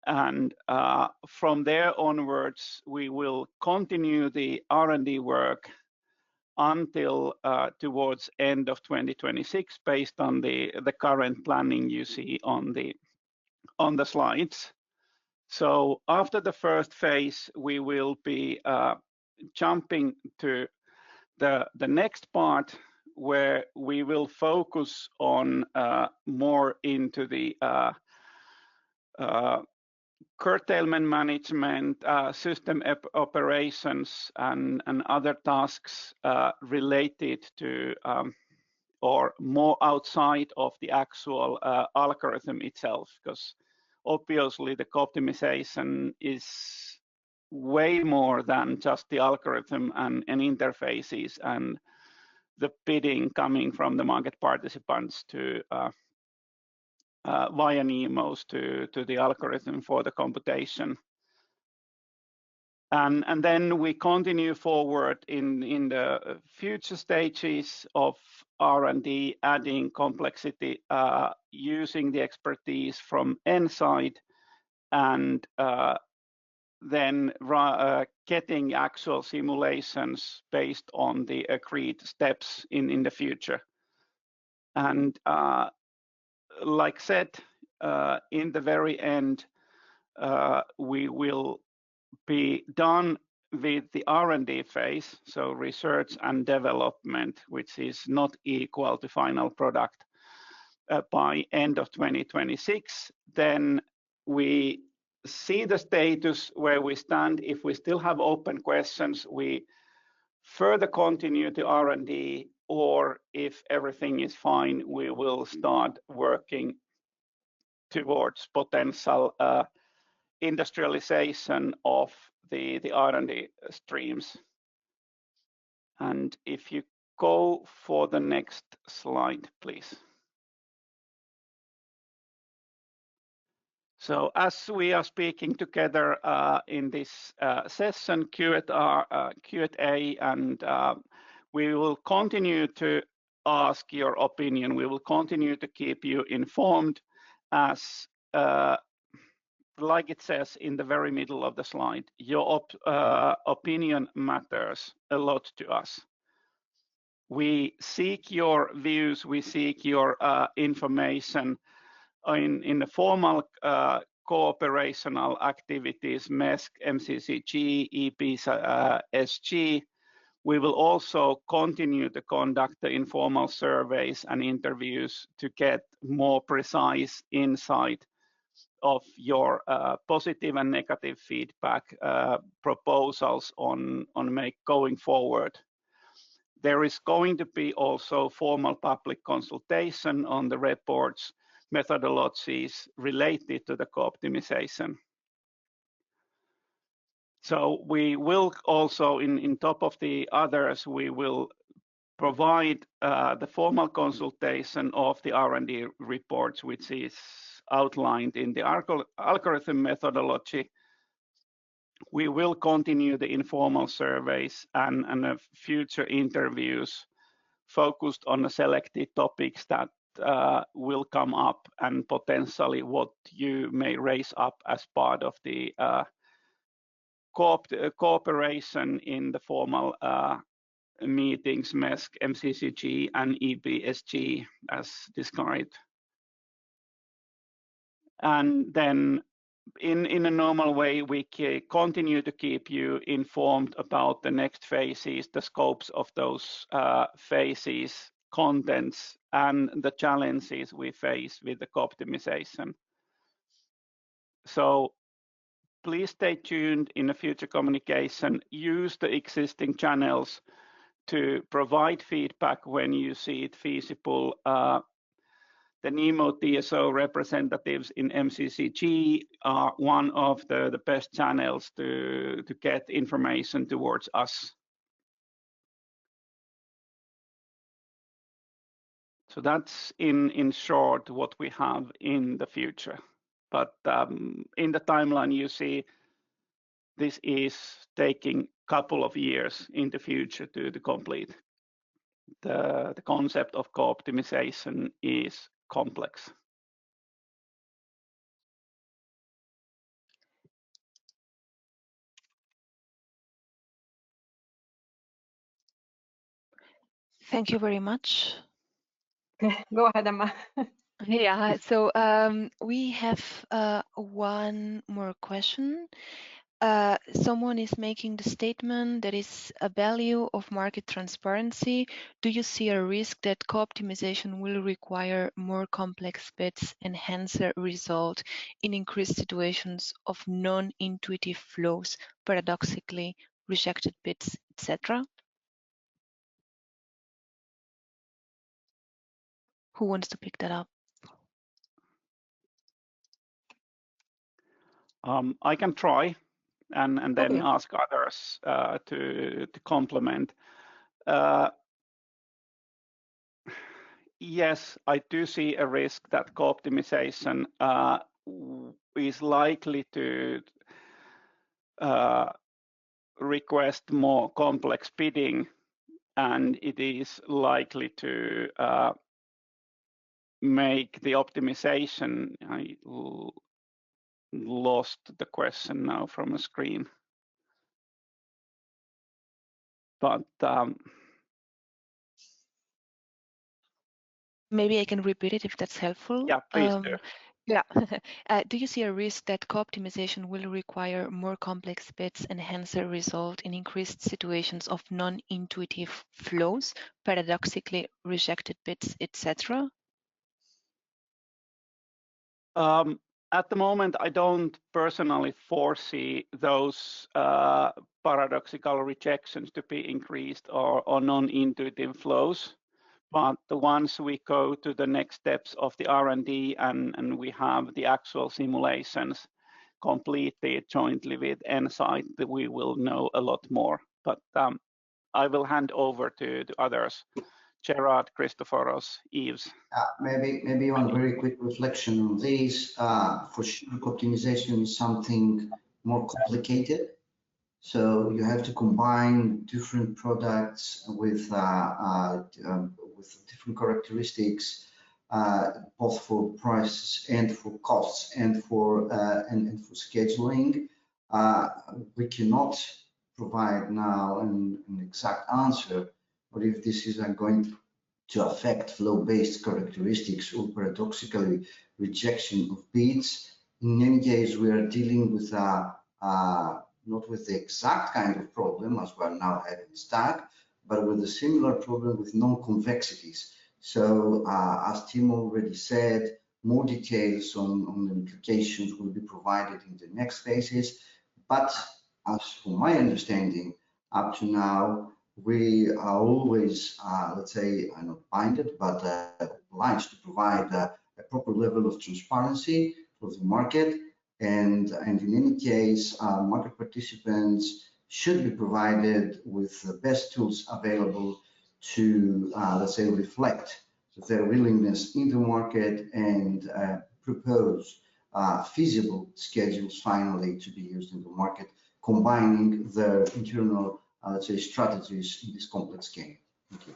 And from there onwards, we will continue the R&D work until towards end of 2026, based on the current planning you see on the slides. So after the first phase, we will be jumping to the next part, where we will focus on more into the curtailment management, system operations, and other tasks related to or more outside of the actual algorithm itself, because obviously the co-optimization is way more than just the algorithm and interfaces and the bidding coming from the market participants to via NEMOs to the algorithm for the computation. And then we continue forward in the future stages of R&D, adding complexity, using the expertise from ENTSO-E, and then getting actual simulations based on the agreed steps in the future. And like said, in the very end, we will be done with the R&D phase, so research and development, which is not equal to final product, by end of 2026. Then we see the status where we stand. If we still have open questions, we further continue the R&D, or if everything is fine, we will start working towards potential industrialization of the R&D streams. And if you go for the next slide, please. So as we are speaking together in this session, Q&A, and we will continue to ask your opinion. We will continue to keep you informed, as like it says in the very middle of the slide, your opinion matters a lot to us. We seek your views, we seek your information in the formal cooperational activities, MESC, MCSC, EPSG. We will also continue to conduct the informal surveys and interviews to get more precise insight of your positive and negative feedback, proposals on going forward. there is going to be also formal public consultation on the reports methodologies related to the co-optimization. So we will also, in top of the others, we will provide the formal consultation of the R&D reports, which is outlined in the algorithm methodology. We will continue the informal surveys and future interviews focused on the selected topics that will come up and potentially what you may raise up as part of the cooperation in the formal meetings, MESC, MCCG, and EBSG as described. And then in a normal way, we continue to keep you informed about the next phases, the scopes of those phases, contents, and the challenges we face with the co-optimization. So please stay tuned in the future communication. Use the existing channels to provide feedback when you see it feasible. The NEMO TSO representatives in MCCG are one of the best channels to get information towards us. So that's in short what we have in the future. But in the timeline you see, this is taking a couple of years in the future to complete. The concept of co-optimization is complex. Thank you very much. Go ahead, Emma. Yeah, so we have one more question. Someone is making the statement that is a value of market transparency. Do you see a risk that co-optimization will require more complex bits and hence result in increased situations of non-intuitive flows, paradoxically rejected bits, etc.? Who wants to pick that up? I can try and then Okay. ask others to complement. Yes, I do see a risk that co-optimization is likely to request more complex bidding, and it is likely to make the optimization. I lost the question now from the screen, but maybe I can repeat it if that's helpful. Yeah, please do. Yeah. Do you see a risk that co-optimization will require more complex bits and hence result in increased situations of non-intuitive flows, paradoxically rejected bits, etc.? At the moment, I don't personally foresee those paradoxical rejections to be increased or non-intuitive flows. But once we go to the next steps of the R&D and we have the actual simulations completed jointly with ENTSO-E, we will know a lot more. But I will hand over to others. Gerard, Christoforos, Yves. Maybe one very quick reflection on this. For sure, optimization is something more complicated. So you have to combine different products with different characteristics, both for prices and for costs and for scheduling. We cannot provide now an exact answer, but if this is going to affect flow-based characteristics or paradoxically rejection of bids, in any case, we are dealing with not with the exact kind of problem as we're now having stack, but with a similar problem with non-convexities. So as Tim already said, more details on the implications will be provided in the next phases. But as for my understanding, up to now, we are always, let's say, not binded, but obliged to provide a proper level of transparency for the market. And in any case, market participants should be provided with the best tools available to, let's say, reflect their willingness in the market and propose feasible schedules finally to be used in the market, combining their internal, let's say, strategies in this complex game. Thank you.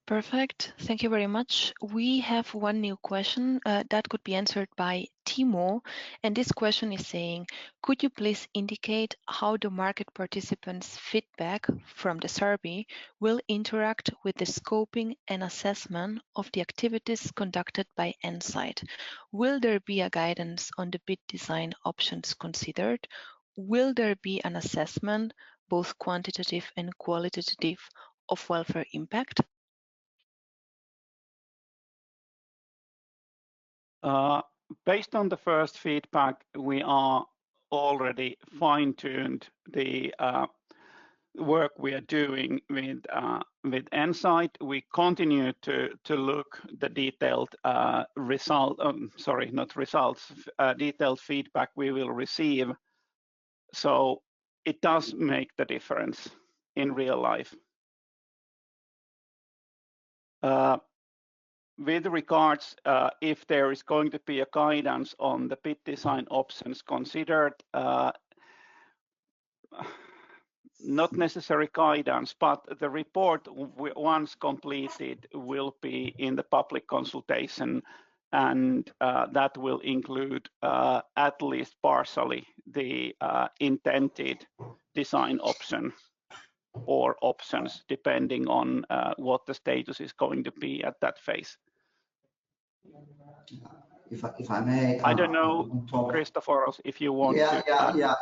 Perfect. Thank you very much. We have one new question that could be answered by Timo. And this question is saying, could you please indicate how the market participants' feedback from the survey will interact with the scoping and assessment of the activities conducted by ENTSO-E? Will there be a guidance on the bid design options considered? Will there be an assessment, both quantitative and qualitative, of welfare impact? Based on the first feedback, we are already fine-tuned the work we are doing with ENTSO-E. We continue to look the detailed detailed feedback we will receive. So it does make the difference in real life. With regards, if there is going to be a guidance on the bid design options considered, not necessary guidance, but the report, once completed, will be in the public consultation, and that will include at least partially the intended design option or options, depending on what the status is going to be at that phase. If I may, I don't know, Christophoros, if you want to. Yeah.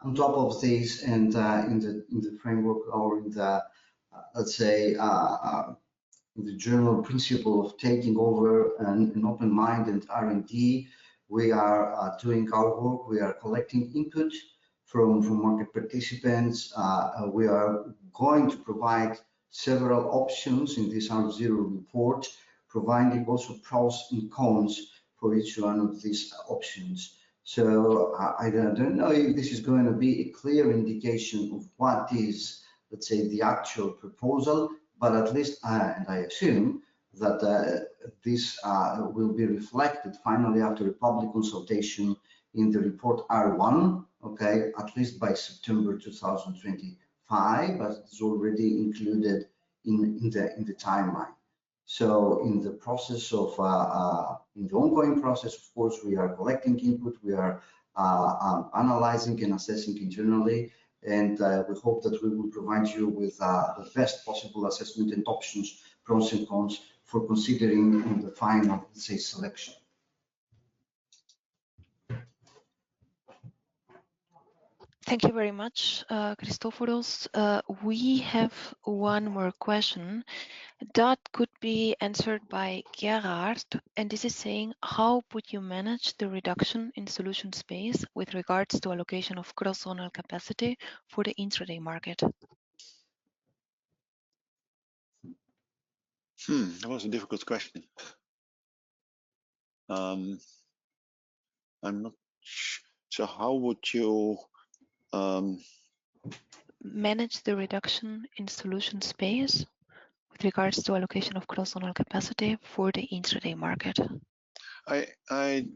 On top of this, and in the framework or in the let's say in the general principle of taking over an open mind and R&D, we are doing our work. We are collecting input from market participants. We are going to provide several options in this R0 report, providing also pros and cons for each one of these options. So I don't know if this is going to be a clear indication of what is, let's say, the actual proposal, but at least, and I assume that this will be reflected finally after a public consultation in the report R1, okay, at least by September 2025, but it's already included in the timeline. So in the process of, in the ongoing process, of course, we are collecting input, we are analyzing and assessing internally, and we hope that we will provide you with the best possible assessment and options, pros and cons, for considering in the final, let's say, selection. Thank you very much, Christophoros. We have one more question that could be answered by Gerard, and this is saying, how would you manage the reduction in solution space with regards to allocation of cross-zonal capacity for the intraday market? That was a difficult question. I'm not sure. So how would you manage the reduction in solution space with regards to allocation of cross-zonal capacity for the intraday market? I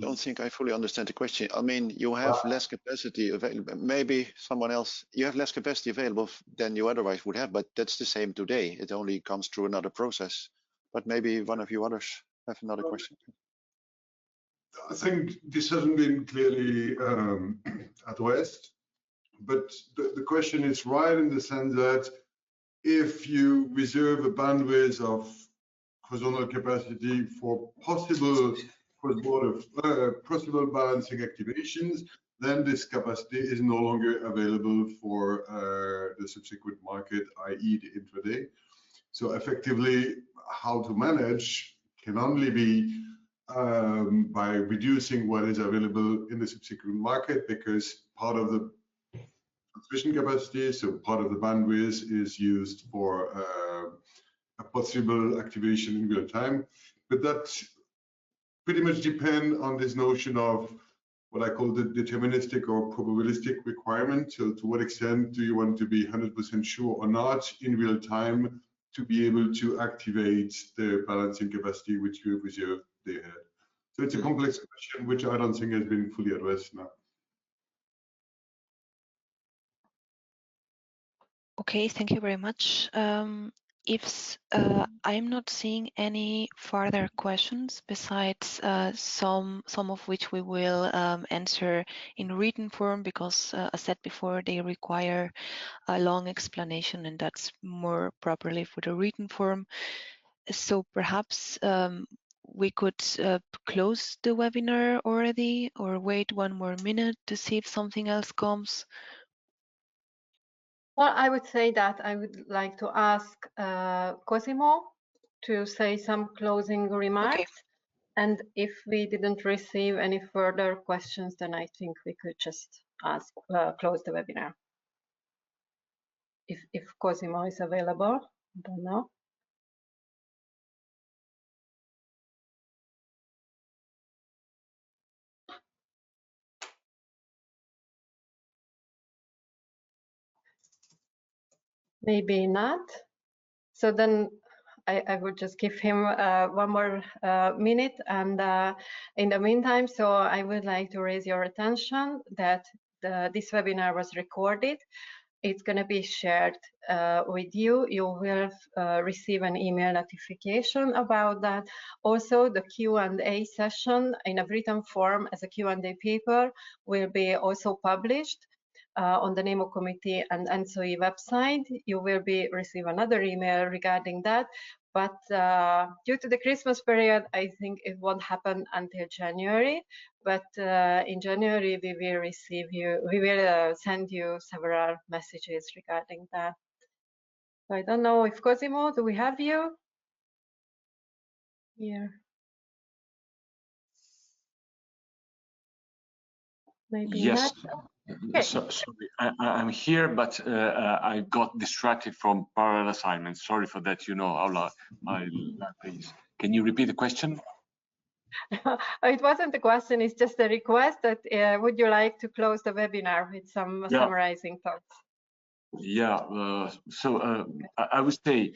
don't think I fully understand the question. I mean, you have less capacity available. Maybe someone else, you have less capacity available than you otherwise would have, but that's the same today. It only comes through another process. But maybe one of you others have another question. I think this hasn't been clearly addressed, but the question is right in the sense that if you reserve a bandwidth of cross-zonal capacity for possible cross-border possible balancing activations, then this capacity is no longer available for the subsequent market, i.e. the intraday. So effectively, how to manage can only be by reducing what is available in the subsequent market, because part of the transmission capacity, so part of the bandwidth is used for a possible activation in real time. But that pretty much depend on this notion of what I call the deterministic or probabilistic requirement. So to what extent do you want to be 100% sure or not in real time to be able to activate the balancing capacity which you have reserved day ahead? So it's a complex question which I don't think has been fully addressed now. Okay, thank you very much. I'm not seeing any further questions besides some of which we will answer in written form, because as said before, they require a long explanation, and that's more properly for the written form. So perhaps we could close the webinar already, or wait 1 more minute to see if something else comes. Well, I would say that I would like to ask Cosimo to say some closing remarks. Okay. And if we didn't receive any further questions, then I think we could just close the webinar. If Cosimo is available, I don't know. Maybe not. So then I would just give him 1 more minute. And in the meantime, so I would like to raise your attention that this webinar was recorded. It's going to be shared with you. You will receive an email notification about that. Also, the Q&A session in a written form as a Q&A paper will be also published on the NEMO committee and ENTSO-E website. You will receive another email regarding that. But due to the Christmas period, I think it won't happen until January. But in January, we will send you several messages regarding that. So I don't know if Cosimo, do we have you here? Maybe yes. not. Okay. Sorry, I'm here, but I got distracted from parallel assignments. Sorry for that. You know, Aula, please. Can you repeat the question? It wasn't a question, it's just a request that would you like to close the webinar with some summarizing thoughts? Yeah, I would say,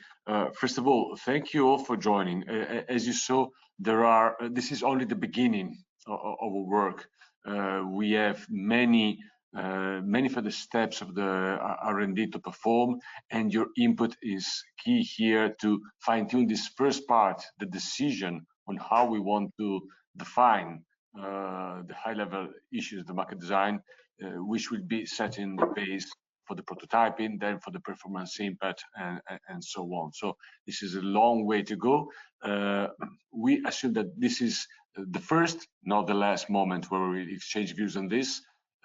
first of all, thank you all for joining. As you saw, this is only the beginning of our work. We have many further steps of the R&D to perform, and your input is key here to fine-tune this first part, the decision on how we want to define the high-level issues of the market design, which will be setting the base for the prototyping, then for the performance impact, and so on. So this is a long way to go. We assume that this is the first, not the last moment where we exchange views on this.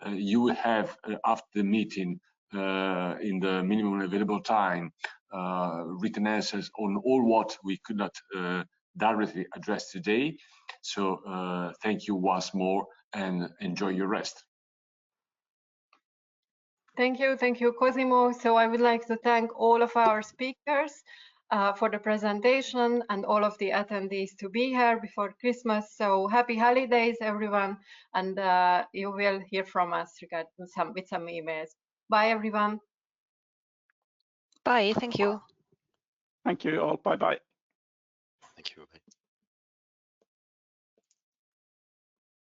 You will have, after the meeting, in the minimum available time, written answers on all what we could not directly address today. So thank you once more, and enjoy your rest. Thank you, Cosimo. So I would like to thank all of our speakers for the presentation and all of the attendees to be here before Christmas. So happy holidays, everyone, and you will hear from us with some emails. Bye, everyone. Bye. Thank you. Thank you all. Bye bye. Thank you.